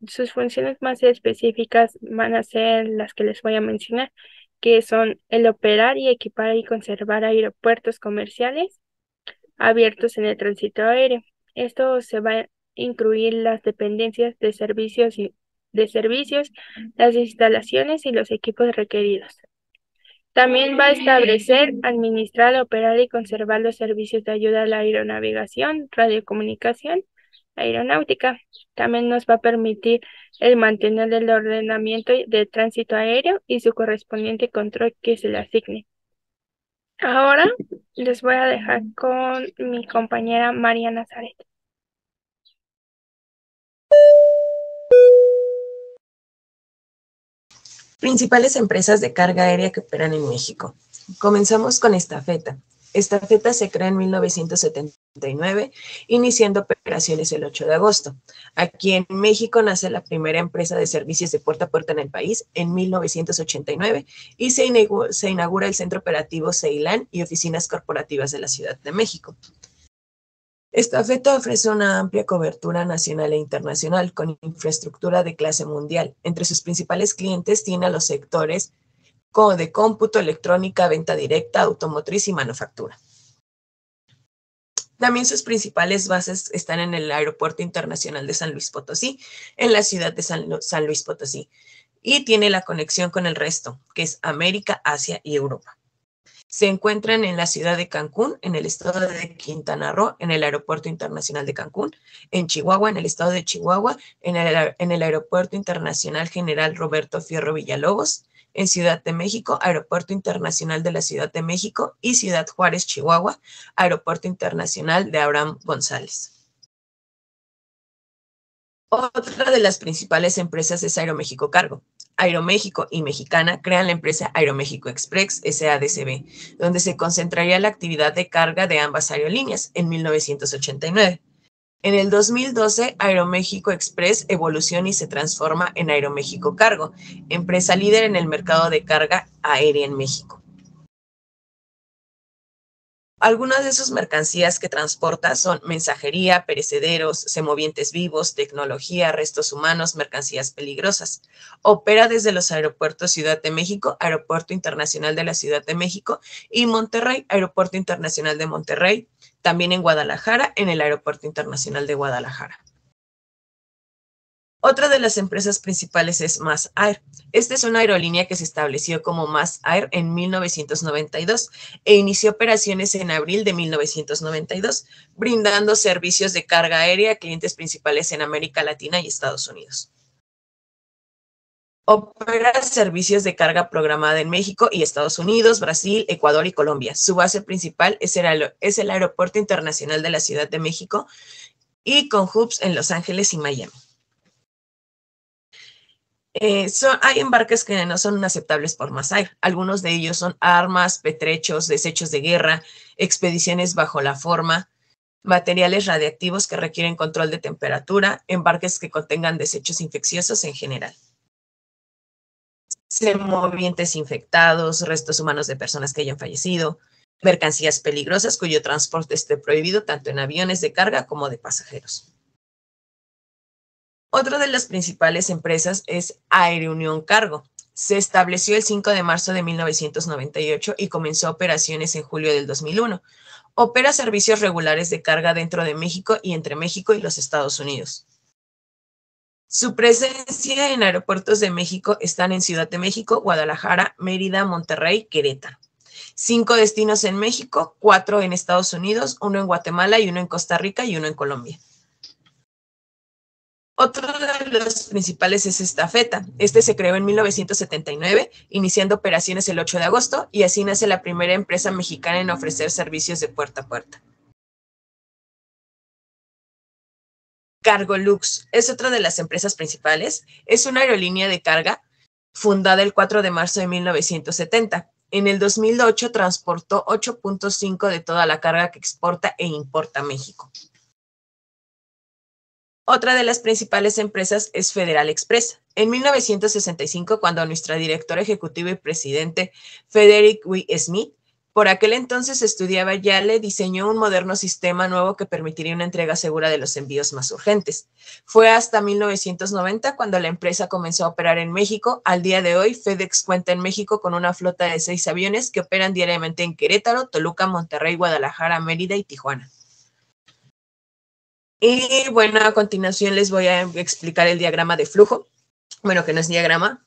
D: sus funciones más específicas van a ser las que les voy a mencionar, que son el operar y equipar y conservar aeropuertos comerciales abiertos en el tránsito aéreo. Esto se va a incluir las dependencias de servicios, las instalaciones y los equipos requeridos. También va a establecer, administrar, operar y conservar los servicios de ayuda a la aeronavegación, radiocomunicación, aeronáutica. También nos va a permitir el mantener el ordenamiento de tránsito aéreo y su correspondiente control que se le asigne. Ahora les voy a dejar con mi compañera María Nazaret.
E: Principales empresas de carga aérea que operan en México. Comenzamos con Estafeta. Estafeta se crea en 1979, iniciando operaciones el 8 de agosto. Aquí en México nace la primera empresa de servicios de puerta a puerta en el país en 1989 y se inaugura el Centro Operativo Ceilán y oficinas corporativas de la Ciudad de México. Estafeta ofrece una amplia cobertura nacional e internacional con infraestructura de clase mundial. Entre sus principales clientes tiene a los sectores de cómputo, electrónica, venta directa, automotriz y manufactura. También sus principales bases están en el Aeropuerto Internacional de San Luis Potosí, en la ciudad de San Luis Potosí, y tiene la conexión con el resto, que es América, Asia y Europa. Se encuentran en la ciudad de Cancún, en el estado de Quintana Roo, en el Aeropuerto Internacional de Cancún, en Chihuahua, en el estado de Chihuahua, en el Aeropuerto Internacional General Roberto Fierro Villalobos, en Ciudad de México, Aeropuerto Internacional de la Ciudad de México y Ciudad Juárez, Chihuahua, Aeropuerto Internacional de Abraham González. Otra de las principales empresas es Aeroméxico Cargo. Aeroméxico y Mexicana crean la empresa Aeroméxico Express SADCB, donde se concentraría la actividad de carga de ambas aerolíneas en 1989. En el 2012, Aeroméxico Express evoluciona y se transforma en Aeroméxico Cargo, empresa líder en el mercado de carga aérea en México. Algunas de sus mercancías que transporta son mensajería, perecederos, semovientes vivos, tecnología, restos humanos, mercancías peligrosas. Opera desde los aeropuertos Ciudad de México, Aeropuerto Internacional de la Ciudad de México, y Monterrey, Aeropuerto Internacional de Monterrey, también en Guadalajara, en el Aeropuerto Internacional de Guadalajara. Otra de las empresas principales es Mass Air. Esta es una aerolínea que se estableció como Mass Air en 1992 e inició operaciones en abril de 1992, brindando servicios de carga aérea a clientes principales en América Latina y Estados Unidos. Opera servicios de carga programada en México y Estados Unidos, Brasil, Ecuador y Colombia. Su base principal es el Aeropuerto Internacional de la Ciudad de México y con hubs en Los Ángeles y Miami. Hay embarques que no son aceptables por Mass Air. Algunos de ellos son armas, petrechos, desechos de guerra, expediciones bajo la forma, materiales radiactivos que requieren control de temperatura, embarques que contengan desechos infecciosos en general, semovientes infectados, restos humanos de personas que hayan fallecido, mercancías peligrosas cuyo transporte esté prohibido tanto en aviones de carga como de pasajeros. Otra de las principales empresas es Aereunión Cargo. Se estableció el 5 de marzo de 1998 y comenzó operaciones en julio del 2001. Opera servicios regulares de carga dentro de México y entre México y los Estados Unidos. Su presencia en aeropuertos de México están en Ciudad de México, Guadalajara, Mérida, Monterrey, Querétaro. 5 destinos en México, 4 en Estados Unidos, 1 en Guatemala y 1 en Costa Rica y 1 en Colombia. Otro de los principales es Estafeta. Este se creó en 1979, iniciando operaciones el 8 de agosto, y así nace la primera empresa mexicana en ofrecer servicios de puerta a puerta. Cargolux es otra de las empresas principales. Es una aerolínea de carga fundada el 4 de marzo de 1970. En el 2008 transportó 8.5 de toda la carga que exporta e importa a México. Otra de las principales empresas es Federal Express. En 1965, cuando nuestra directora ejecutiva y presidente, Frederick W. Smith, por aquel entonces estudiaba YALE, diseñó un moderno sistema nuevo que permitiría una entrega segura de los envíos más urgentes. Fue hasta 1990 cuando la empresa comenzó a operar en México. Al día de hoy, FedEx cuenta en México con una flota de 6 aviones que operan diariamente en Querétaro, Toluca, Monterrey, Guadalajara, Mérida y Tijuana. Y bueno, a continuación les voy a explicar el diagrama de flujo. Bueno, que no es diagrama,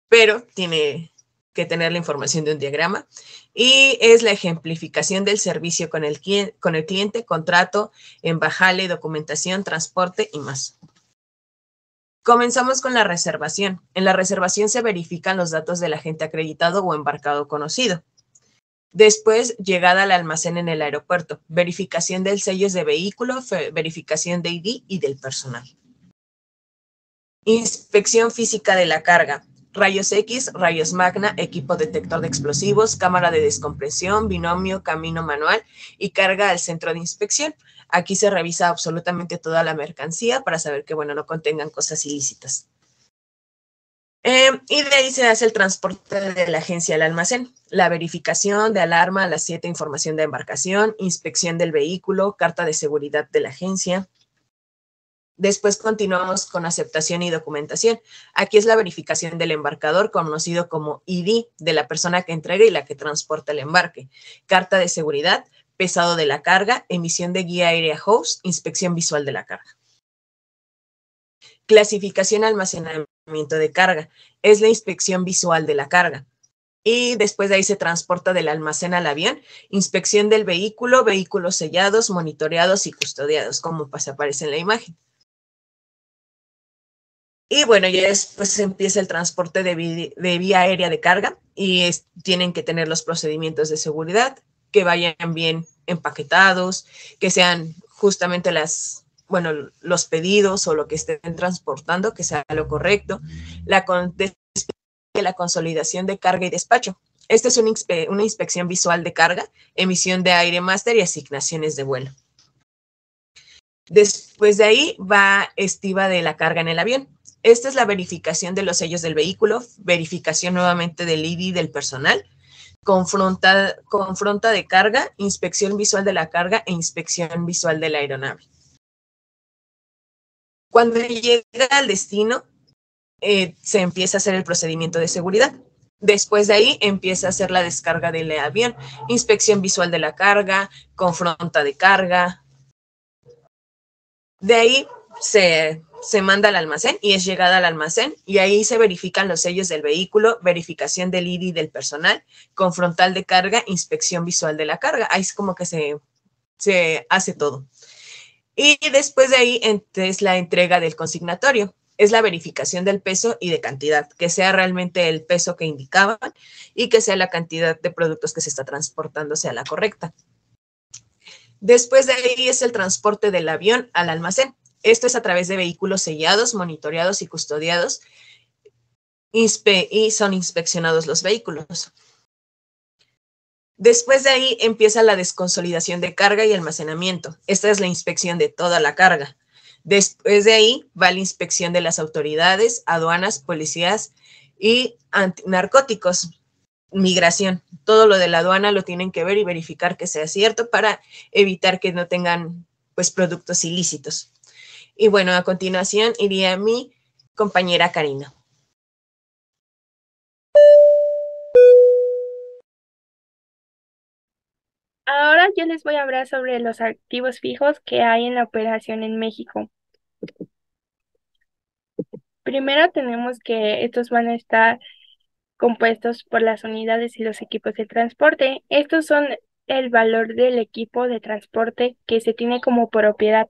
E: pero tiene que tener la información de un diagrama. Y es la ejemplificación del servicio con el cliente, contrato, embajale, documentación, transporte y más. Comenzamos con la reservación. En la reservación se verifican los datos del agente acreditado o embarcado conocido. Después, llegada al almacén en el aeropuerto, verificación del sellos de vehículo, verificación de ID y del personal. Inspección física de la carga. Rayos X, rayos magna, equipo detector de explosivos, cámara de descompresión, binomio, camino manual y carga al centro de inspección. Aquí se revisa absolutamente toda la mercancía para saber que, bueno, no contengan cosas ilícitas. Y de ahí se hace el transporte de la agencia al almacén, la verificación de alarma a las 7, información de embarcación, inspección del vehículo, carta de seguridad de la agencia. Después continuamos con aceptación y documentación. Aquí es la verificación del embarcador, conocido como ID, de la persona que entrega y la que transporta el embarque. Carta de seguridad, pesado de la carga, emisión de guía aérea host, inspección visual de la carga. Clasificación almacenamiento de carga. Es la inspección visual de la carga. Y después de ahí se transporta del almacén al avión. Inspección del vehículo, vehículos sellados, monitoreados y custodiados, como aparece en la imagen. Y bueno, ya después empieza el transporte de vía aérea de carga y tienen que tener los procedimientos de seguridad, que vayan bien empaquetados, que sean justamente los pedidos o lo que estén transportando, que sea lo correcto, la consolidación de carga y despacho. Esta es una inspección visual de carga, emisión de aire máster y asignaciones de vuelo. Después de ahí va estiva de la carga en el avión. Esta es la verificación de los sellos del vehículo, verificación nuevamente del ID del personal, confronta de carga, inspección visual de la carga e inspección visual de la aeronave. Cuando llega al destino, se empieza a hacer el procedimiento de seguridad. Después de ahí empieza a hacer la descarga del avión, inspección visual de la carga, confronta de carga. De ahí se manda al almacén y es llegada al almacén y ahí se verifican los sellos del vehículo, verificación del ID del personal, confrontal de carga, inspección visual de la carga. Ahí es como que se hace todo. Y después de ahí es la entrega del consignatorio. Es la verificación del peso y de cantidad, que sea realmente el peso que indicaban y que sea la cantidad de productos que se está transportando sea la correcta. Después de ahí es el transporte del avión al almacén. Esto es a través de vehículos sellados, monitoreados y custodiados y son inspeccionados los vehículos. Después de ahí empieza la desconsolidación de carga y almacenamiento. Esta es la inspección de toda la carga. Después de ahí va la inspección de las autoridades, aduanas, policías y narcóticos, migración. Todo lo de la aduana lo tienen que ver y verificar que sea cierto para evitar que no tengan pues productos ilícitos. Y bueno, a continuación iría mi compañera Karina.
D: Ahora yo les voy a hablar sobre los activos fijos que hay en la operación en México. Primero tenemos que estos van a estar compuestos por las unidades y los equipos de transporte. Estos son el valor del equipo de transporte que se tiene como propiedad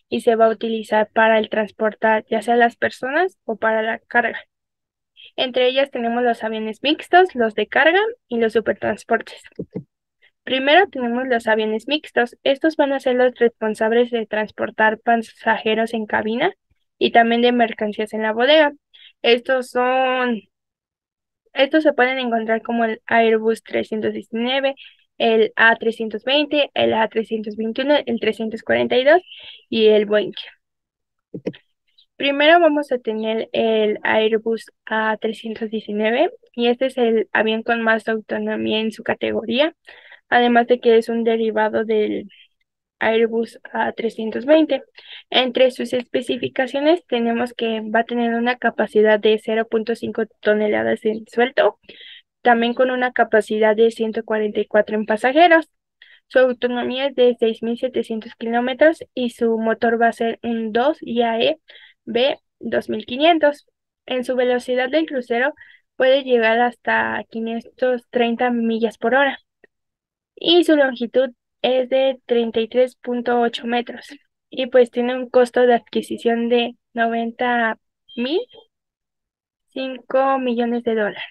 D: y se va a utilizar para el transportar ya sea las personas o para la carga. Entre ellas tenemos los aviones mixtos, los de carga y los supertransportes. Primero tenemos los aviones mixtos. Estos van a ser los responsables de transportar pasajeros en cabina y también de mercancías en la bodega. Estos se pueden encontrar como el Airbus 319, el A320, el A321, el 342 y el Boeing. Primero vamos a tener el Airbus A319 y este es el avión con más autonomía en su categoría, además de que es un derivado del Airbus A320. Entre sus especificaciones tenemos que va a tener una capacidad de 0.5 toneladas en suelto, también con una capacidad de 144 en pasajeros. Su autonomía es de 6.700 kilómetros y su motor va a ser un 2 IAE B2500. En su velocidad del crucero puede llegar hasta 530 millas por hora y su longitud es de 33.8 metros y pues tiene un costo de adquisición de 90.005 millones de dólares.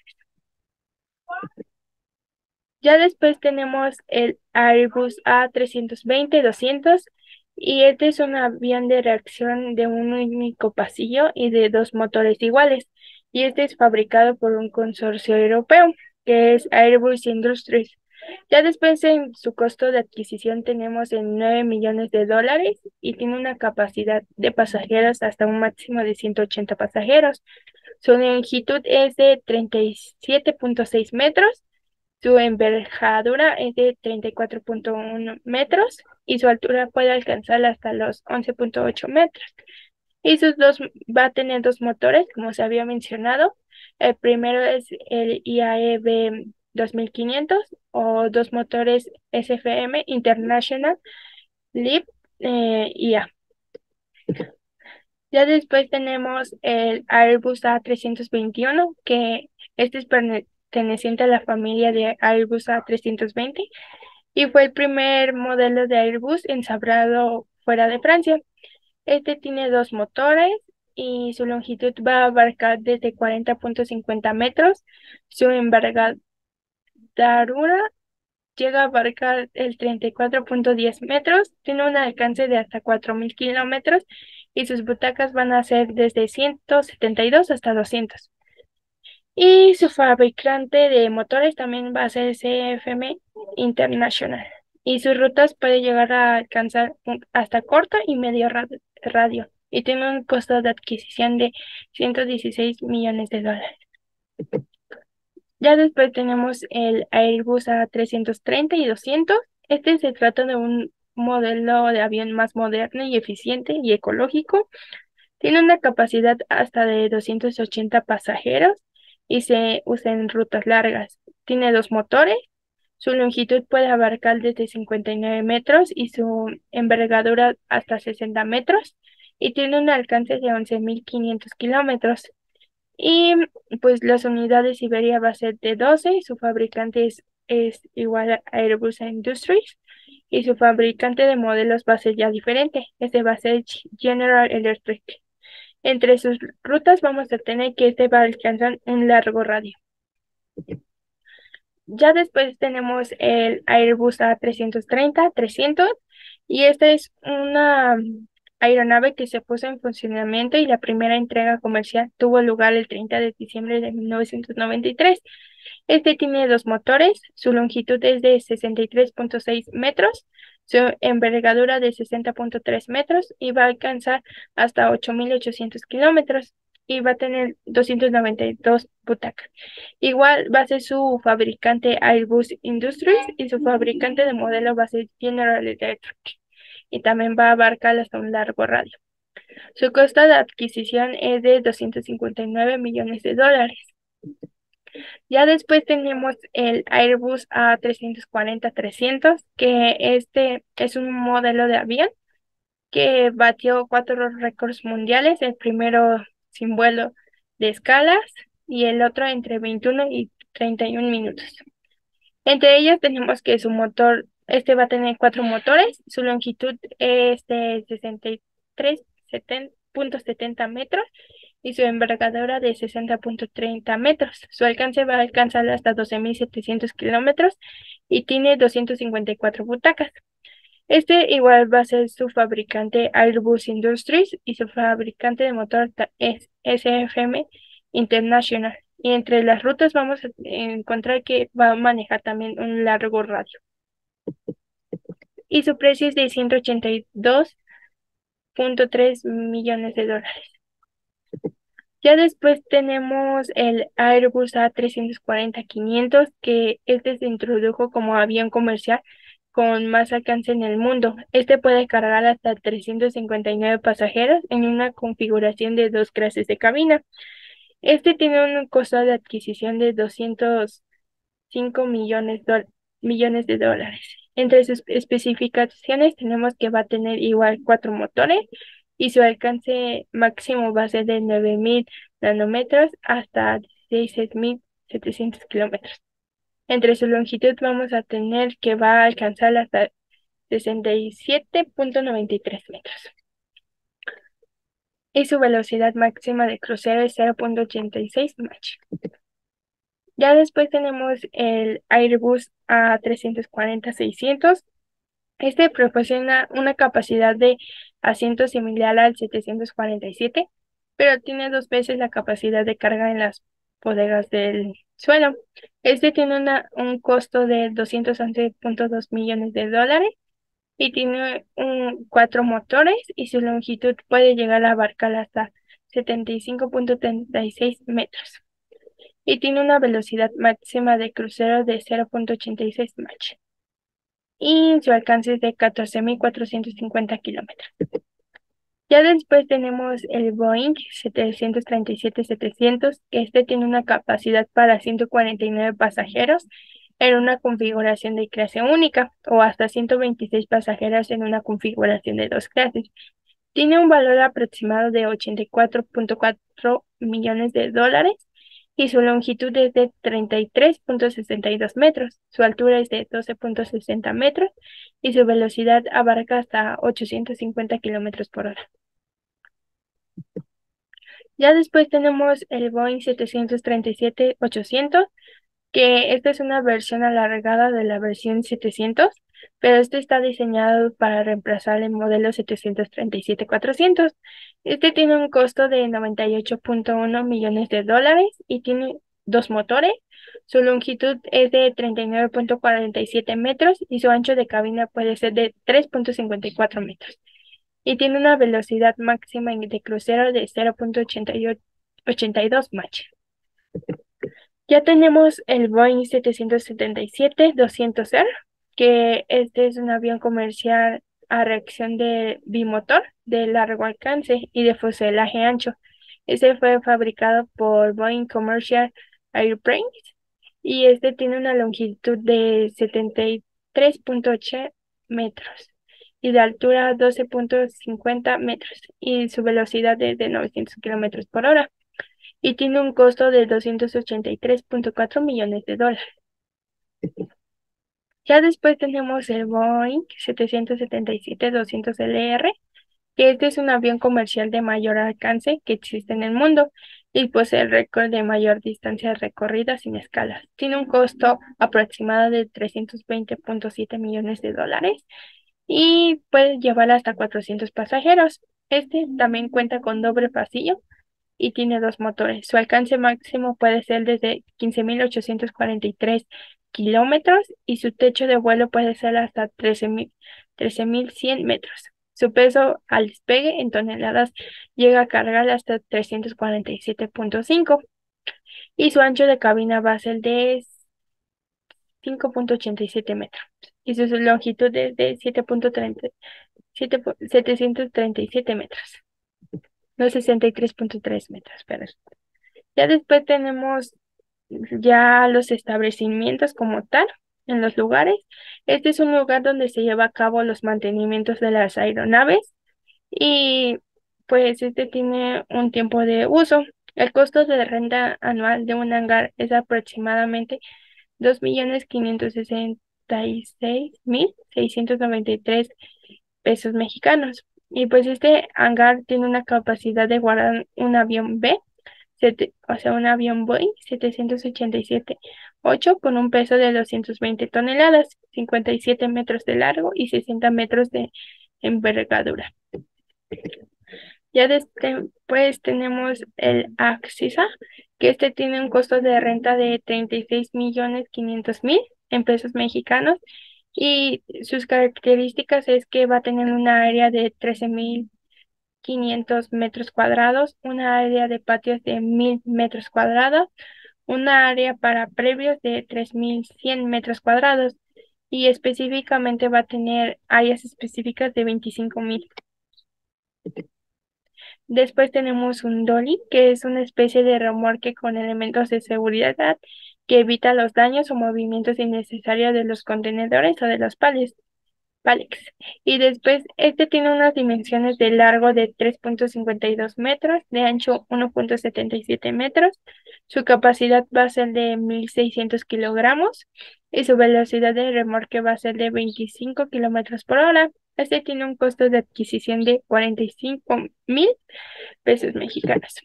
D: Ya después tenemos el Airbus A320-200 y este es un avión de reacción de un único pasillo y de dos motores iguales. Y este es fabricado por un consorcio europeo, que es Airbus Industries. Ya después en su costo de adquisición tenemos en 9 millones de dólares y tiene una capacidad de pasajeros hasta un máximo de 180 pasajeros. Su longitud es de 37.6 metros. Su envergadura es de 34.1 metros y su altura puede alcanzar hasta los 11.8 metros. Y va a tener dos motores, como se había mencionado. El primero es el IAE 2500 o dos motores SFM International LEAP IA. Ya después tenemos el Airbus A321, que este es perteneciente a la familia de Airbus A320 y fue el primer modelo de Airbus ensamblado fuera de Francia. Este tiene dos motores y su longitud va a abarcar desde 40.50 metros. Su envergadura llega a abarcar el 34.10 metros, tiene un alcance de hasta 4.000 kilómetros y sus butacas van a ser desde 172 hasta 200. Y su fabricante de motores también va a ser CFM International. Y sus rutas puede llegar a alcanzar hasta corto y medio radio. Y tiene un costo de adquisición de 116 millones de dólares. Ya después tenemos el Airbus A330 y 200. Este se trata de un modelo de avión más moderno y eficiente y ecológico. Tiene una capacidad hasta de 280 pasajeros y se usa en rutas largas. Tiene dos motores. Su longitud puede abarcar desde 59 metros y su envergadura hasta 60 metros. Y tiene un alcance de 11.500 kilómetros. Y pues las unidades Iberia va a ser de 12 y su fabricante es igual a Airbus Industries. Y su fabricante de modelos va a ser ya diferente. Este va a ser General Electric. Entre sus rutas vamos a tener que este va a alcanzar un largo radio. Ya después tenemos el Airbus A330-300 y esta es una aeronave que se puso en funcionamiento y la primera entrega comercial tuvo lugar el 30 de diciembre de 1993. Este tiene dos motores, su longitud es de 63.6 metros, su envergadura de 60.3 metros y va a alcanzar hasta 8.800 kilómetros y va a tener 292 butacas. Igual va a ser su fabricante Airbus Industries y su fabricante de modelo va a ser General Electric y también va a abarcar hasta un largo radio. Su costo de adquisición es de 259 millones de dólares. Ya después tenemos el Airbus A340-300, que este es un modelo de avión que batió 4 récords mundiales, el primero sin vuelo de escalas y el otro entre 21 y 31 minutos. Entre ellos tenemos que su motor, este va a tener 4 motores, su longitud es de 63.70 metros y su envergadura de 60.30 metros. Su alcance va a alcanzar hasta 12.700 kilómetros y tiene 254 butacas. Este igual va a ser su fabricante Airbus Industries y su fabricante de motor es SFM International. Y entre las rutas vamos a encontrar que va a manejar también un largo radio. Y su precio es de 182.3 millones de dólares. Ya después tenemos el Airbus A340-500, que este se introdujo como avión comercial con más alcance en el mundo. Este puede cargar hasta 359 pasajeros en una configuración de 2 clases de cabina. Este tiene un costo de adquisición de 205 millones de dólares. Entre sus especificaciones tenemos que va a tener igual 4 motores y su alcance máximo va a ser de 9.000 nanómetros hasta 16.700 kilómetros. Entre su longitud vamos a tener que va a alcanzar hasta 67.93 metros. Y su velocidad máxima de crucero es 0.86 Mach. Ya después tenemos el Airbus A340-600. Este proporciona una capacidad de asiento similar al 747, pero tiene 2 veces la capacidad de carga en las bodegas del suelo. Este tiene un costo de 211.2 millones de dólares y tiene 4 motores y su longitud puede llegar a abarcar hasta 75.36 metros. Y tiene una velocidad máxima de crucero de 0.86 Mach. Y su alcance es de 14.450 kilómetros. Ya después tenemos el Boeing 737-700, que este tiene una capacidad para 149 pasajeros en una configuración de clase única o hasta 126 pasajeros en una configuración de 2 clases. Tiene un valor aproximado de 84.4 millones de dólares y su longitud es de 33.62 metros. Su altura es de 12.60 metros y su velocidad abarca hasta 850 kilómetros por hora. Ya después tenemos el Boeing 737-800, que esta es una versión alargada de la versión 700, pero este está diseñado para reemplazar el modelo 737-400. Este tiene un costo de 98.1 millones de dólares y tiene 2 motores. Su longitud es de 39.47 metros y su ancho de cabina puede ser de 3.54 metros. Y tiene una velocidad máxima de crucero de 0.82 Mach. Ya tenemos el Boeing 777-200R, que este es un avión comercial a reacción de bimotor de largo alcance y de fuselaje ancho. Este fue fabricado por Boeing Commercial Airplanes y este tiene una longitud de 73.8 metros y de altura 12.50 metros y su velocidad es de 900 kilómetros por hora y tiene un costo de 283.4 millones de dólares. Ya después tenemos el Boeing 777-200LR, que este es un avión comercial de mayor alcance que existe en el mundo y posee el récord de mayor distancia recorrida sin escalas. Tiene un costo aproximado de 320.7 millones de dólares y puede llevar hasta 400 pasajeros. Este también cuenta con doble pasillo y tiene dos motores. Su alcance máximo puede ser desde 15.843 kilómetros y su techo de vuelo puede ser hasta 13.100 metros. Su peso al despegue en toneladas llega a cargar hasta 347.5 y su ancho de cabina va a ser de 5.87 metros y su longitud es de 737 metros, no 63.3 metros, pero ya después tenemos ya los establecimientos como tal en los lugares. Este es un lugar donde se lleva a cabo los mantenimientos de las aeronaves y pues este tiene un tiempo de uso. El costo de renta anual de un hangar es aproximadamente 2.566.693 pesos mexicanos. Y pues este hangar tiene una capacidad de guardar un avión B, o sea, un avión Boeing 787-8 con un peso de 220 toneladas, 57 metros de largo y 60 metros de envergadura. Ya después tenemos el Axisa, que este tiene un costo de renta de 36.500.000 en pesos mexicanos y sus características es que va a tener una área de 13.500 metros cuadrados, una área de patios de 1.000 metros cuadrados, una área para previos de 3.100 metros cuadrados y específicamente va a tener áreas específicas de 25.000. Después tenemos un dolly, que es una especie de remolque con elementos de seguridad que evita los daños o movimientos innecesarios de los contenedores o de los pallets. Y después, este tiene unas dimensiones de largo de 3.52 metros, de ancho 1.77 metros. Su capacidad va a ser de 1.600 kilogramos y su velocidad de remolque va a ser de 25 kilómetros por hora. Este tiene un costo de adquisición de 45.000 pesos mexicanos.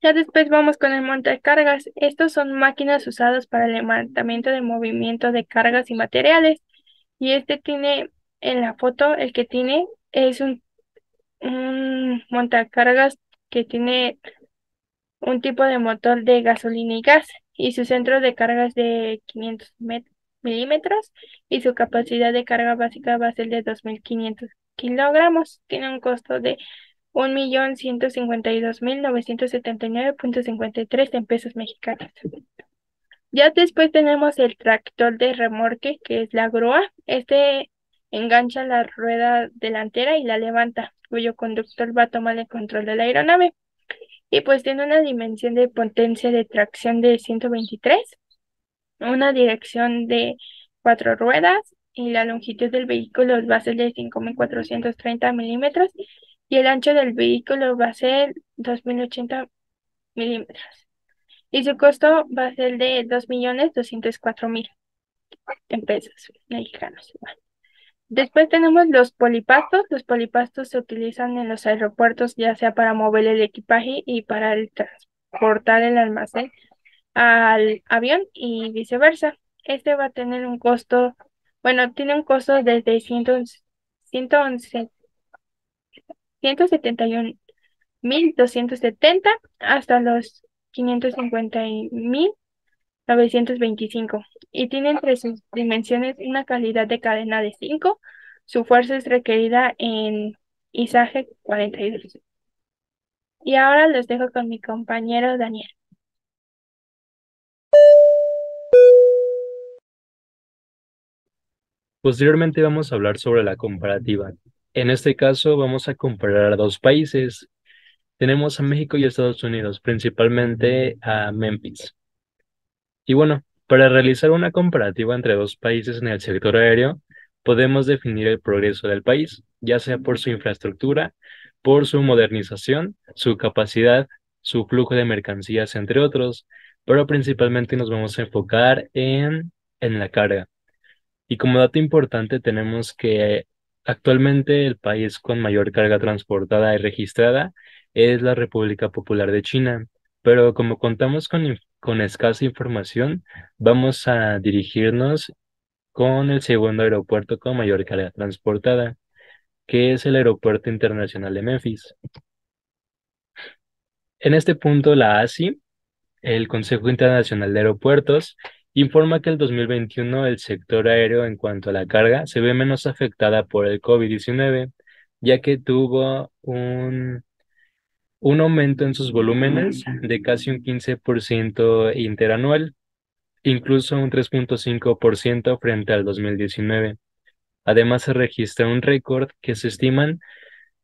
D: Ya después vamos con el montacargas. Estos son máquinas usadas para el levantamiento de movimiento de cargas y materiales. Y este tiene, en la foto, el que tiene es un montacargas que tiene un tipo de motor de gasolina y gas. Y su centro de carga es de 500 milímetros. Y su capacidad de carga básica va a ser de 2.500 kilogramos. Tiene un costo de 1.152.979.53 en pesos mexicanos. Ya después tenemos el tractor de remolque, que es la grúa. Este engancha la rueda delantera y la levanta, cuyo conductor va a tomar el control de la aeronave. Y pues tiene una dimensión de potencia de tracción de 123, una dirección de 4 ruedas y la longitud del vehículo va a ser de 5.430 milímetros y el ancho del vehículo va a ser 2.080 milímetros. Y su costo va a ser de 2.204.000 en pesos mexicanos. Bueno. Después tenemos los polipastos. Los polipastos se utilizan en los aeropuertos ya sea para mover el equipaje y para transportar el almacén al avión y viceversa. Este va a tener un costo, bueno, tiene un costo desde 171.270 hasta los 550.925 y tiene entre sus dimensiones una calidad de cadena de 5. Su fuerza es requerida en izaje 42. Y ahora los dejo con mi compañero Daniel.
C: Posteriormente vamos a hablar sobre la comparativa. En este caso vamos a comparar a dos países. Tenemos a México y Estados Unidos, principalmente a Memphis. Y bueno, para realizar una comparativa entre dos países en el sector aéreo, podemos definir el progreso del país, ya sea por su infraestructura, por su modernización, su capacidad, su flujo de mercancías, entre otros, pero principalmente nos vamos a enfocar en la carga. Y como dato importante tenemos que actualmente el país con mayor carga transportada y registrada es la República Popular de China, pero como contamos con escasa información, vamos a dirigirnos con el segundo aeropuerto con mayor carga transportada, que es el Aeropuerto Internacional de Memphis. En este punto, la ASI, el Consejo Internacional de Aeropuertos, informa que el 2021 el sector aéreo en cuanto a la carga se ve menos afectada por el COVID-19, ya que tuvo un aumento en sus volúmenes de casi un 15% interanual, incluso un 3,5% frente al 2019. Además, se registra un récord que se estiman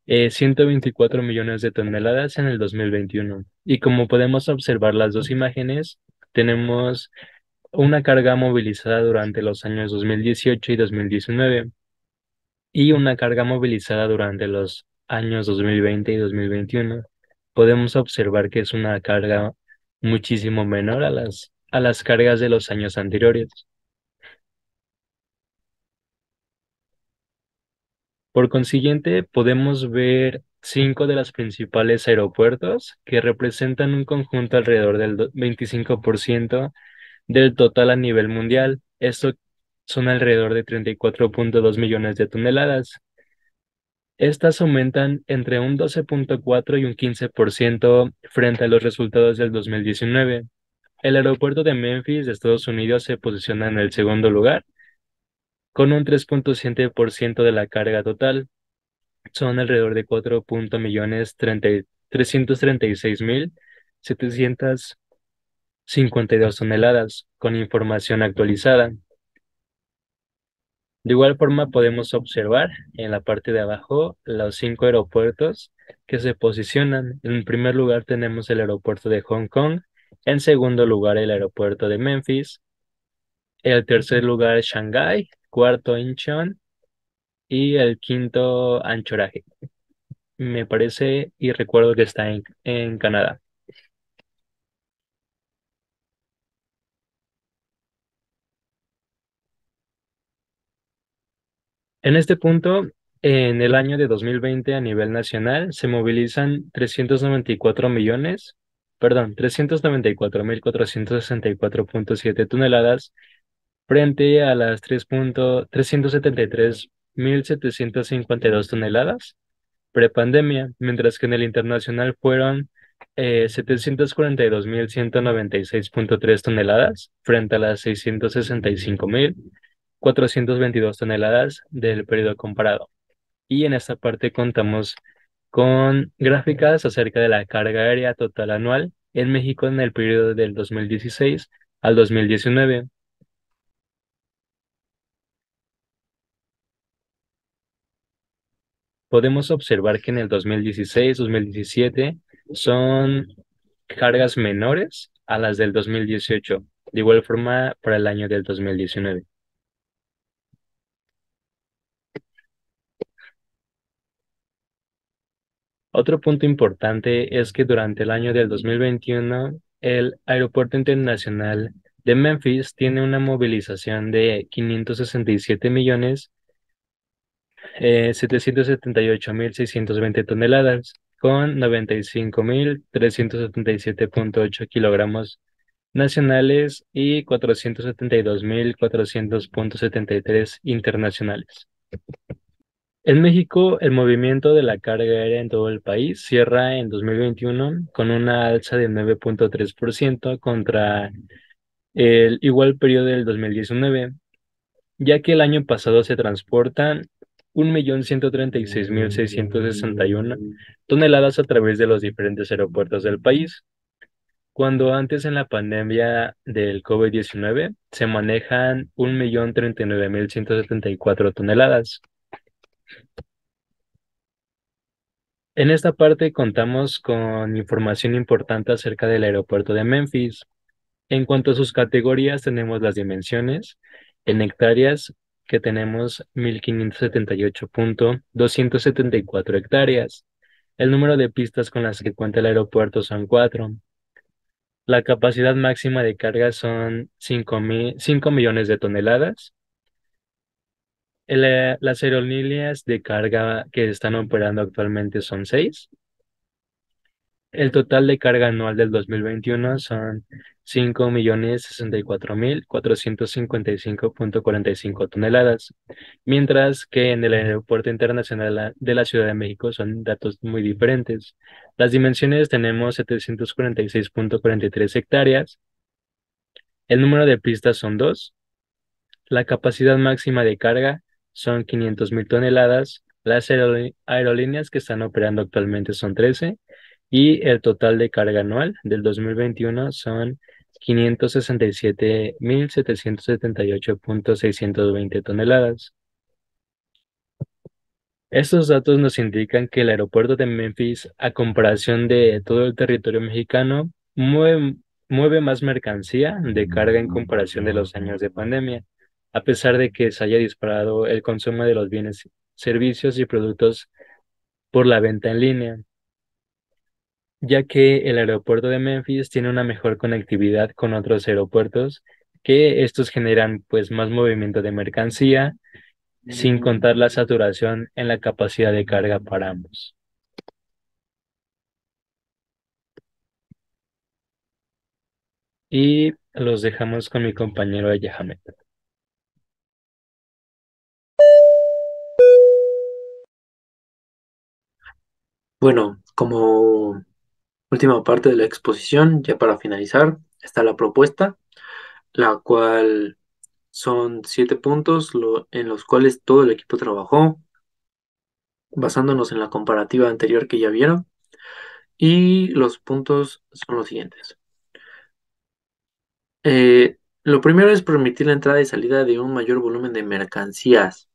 C: 124 millones de toneladas en el 2021. Y como podemos observar las dos imágenes, tenemos una carga movilizada durante los años 2018 y 2019 y una carga movilizada durante los años 2020 y 2021. Podemos observar que es una carga muchísimo menor a las cargas de los años anteriores. Por consiguiente, podemos ver cinco de los principales aeropuertos que representan un conjunto alrededor del 25% del total a nivel mundial. Esto son alrededor de 34,2 millones de toneladas. Estas aumentan entre un 12,4 y un 15% frente a los resultados del 2019. El aeropuerto de Memphis de Estados Unidos se posiciona en el segundo lugar, con un 3,7% de la carga total. Son alrededor de 4,336,752 toneladas, con información actualizada. De igual forma, podemos observar en la parte de abajo los cinco aeropuertos que se posicionan. En primer lugar tenemos el aeropuerto de Hong Kong, en segundo lugar el aeropuerto de Memphis, el tercer lugar Shanghái, cuarto Incheon y el quinto Anchorage. Me parece y recuerdo que está en Canadá. En este punto, en el año de 2020 a nivel nacional se movilizan 394,464,7 toneladas frente a las 373,752 toneladas prepandemia, mientras que en el internacional fueron 742,196,3 toneladas frente a las 665,422 toneladas del periodo comparado. Y en esta parte contamos con gráficas acerca de la carga aérea total anual en México en el periodo del 2016 al 2019. Podemos observar que en el 2016-2017 son cargas menores a las del 2018, de igual forma para el año del 2019. Otro punto importante es que durante el año del 2021, el Aeropuerto Internacional de Memphis tiene una movilización de 567,778,620 toneladas, con 95,377,8 kilogramos nacionales y 472,400,73 internacionales. En México, el movimiento de la carga aérea en todo el país cierra en 2021 con una alza de 9,3% contra el igual periodo del 2019, ya que el año pasado se transportan 1,136,661 toneladas a través de los diferentes aeropuertos del país, cuando antes en la pandemia del COVID-19 se manejan 1.039.174 toneladas. En esta parte contamos con información importante acerca del aeropuerto de Memphis. En cuanto a sus categorías, tenemos las dimensiones en hectáreas, que tenemos 1.578.274 hectáreas. El número de pistas con las que cuenta el aeropuerto son 4. La capacidad máxima de carga son 5 millones de toneladas. Las aerolíneas de carga que están operando actualmente son 6. El total de carga anual del 2021 son 5.064.455.45 toneladas, mientras que en el Aeropuerto Internacional de la Ciudad de México son datos muy diferentes. Las dimensiones tenemos 746.43 hectáreas, el número de pistas son 2, la capacidad máxima de carga son 500.000 toneladas, las aerolíneas que están operando actualmente son 13 y el total de carga anual del 2021 son 567.778.620 toneladas. Estos datos nos indican que el aeropuerto de Memphis, a comparación de todo el territorio mexicano, mueve más mercancía de carga en comparación de los años de pandemia, a pesar de que se haya disparado el consumo de los bienes, servicios y productos por la venta en línea, ya que el aeropuerto de Memphis tiene una mejor conectividad con otros aeropuertos, que estos generan pues más movimiento de mercancía, sin contar la saturación en la capacidad de carga para ambos. Y los dejamos con mi compañero Yahamed.
A: Bueno, como última parte de la exposición, ya para finalizar, está la propuesta, la cual son 7 puntos en los cuales todo el equipo trabajó, basándonos en la comparativa anterior que ya vieron. Y los puntos son los siguientes. Lo primero es permitir la entrada y salida de un mayor volumen de mercancías.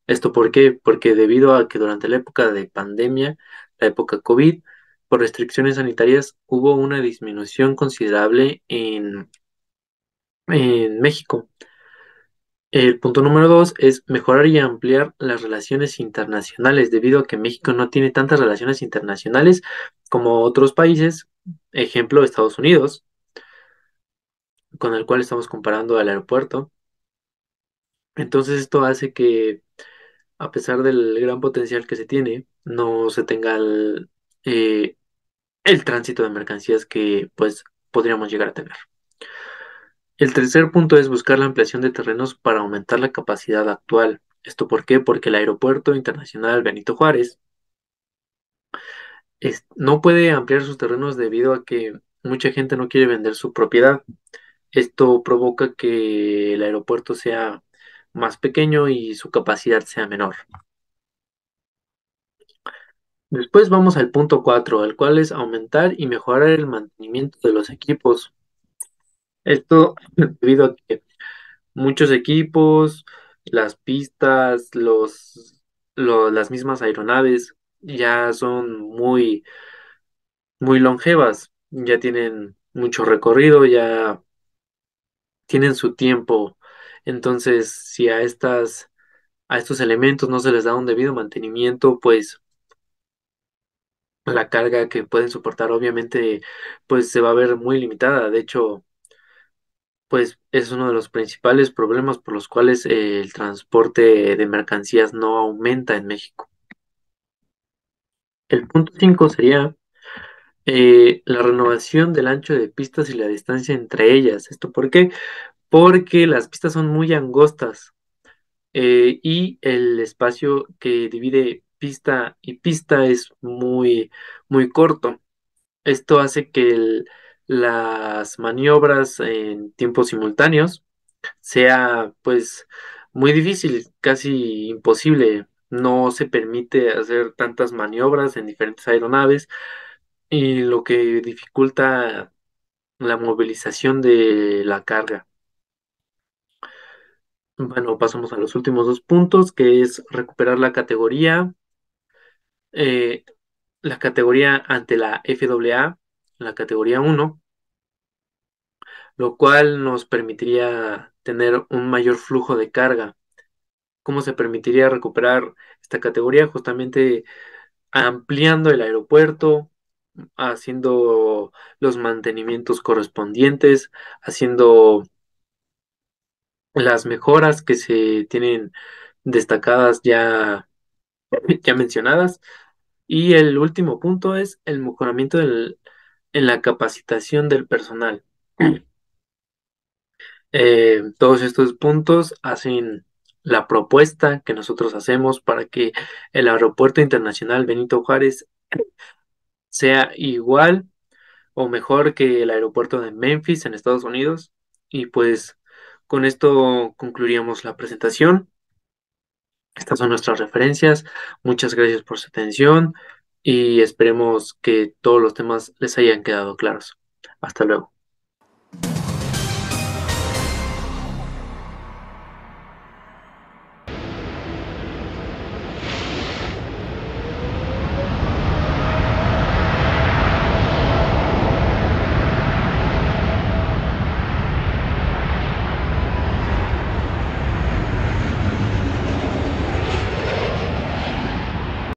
A: ¿Esto por qué? Porque debido a que durante la época de pandemia, la época COVID, por restricciones sanitarias, hubo una disminución considerable en México. El punto número 2 es mejorar y ampliar las relaciones internacionales, debido a que México no tiene tantas relaciones internacionales como otros países, ejemplo Estados Unidos, con el cual estamos comparando al aeropuerto. Entonces esto hace que, a pesar del gran potencial que se tiene, no se tenga eh, el tránsito de mercancías que pues podríamos llegar a tener. El tercer punto es buscar la ampliación de terrenos para aumentar la capacidad actual. ¿Esto por qué? Porque el Aeropuerto Internacional Benito Juárez no puede ampliar sus terrenos debido a que mucha gente no quiere vender su propiedad. Esto provoca que el aeropuerto sea más pequeño y su capacidad sea menor. Después vamos al punto 4, el cual es aumentar y mejorar el mantenimiento de los equipos. Esto debido a que muchos equipos, las pistas, las mismas aeronaves ya son muy longevas, ya tienen mucho recorrido, ya tienen su tiempo. Entonces, si a estos elementos no se les da un debido mantenimiento, pues la carga que pueden soportar obviamente pues se va a ver muy limitada. De hecho, pues es uno de los principales problemas por los cuales el transporte de mercancías no aumenta en México. El punto 5 sería la renovación del ancho de pistas y la distancia entre ellas. ¿Esto por qué? Porque las pistas son muy angostas y el espacio que divide pista y pista es muy corto. Esto hace que las maniobras en tiempos simultáneos sea pues muy difícil, casi imposible. No se permite hacer tantas maniobras en diferentes aeronaves y lo que dificulta la movilización de la carga. Bueno, pasamos a los últimos dos puntos, que es recuperar eh, la categoría ante la FAA, la categoría 1, lo cual nos permitiría tener un mayor flujo de carga. ¿Cómo se permitiría recuperar esta categoría? Justamente ampliando el aeropuerto, haciendo los mantenimientos correspondientes, haciendo las mejoras que se tienen destacadas ya mencionadas. Y el último punto es el mejoramiento en la capacitación del personal. Todos estos puntos hacen la propuesta que nosotros hacemos para que el Aeropuerto Internacional Benito Juárez sea igual o mejor que el aeropuerto de Memphis en Estados Unidos. Y pues con esto concluiríamos la presentación. Estas son nuestras referencias. Muchas gracias por su atención y esperemos que todos los temas les hayan quedado claros. Hasta luego.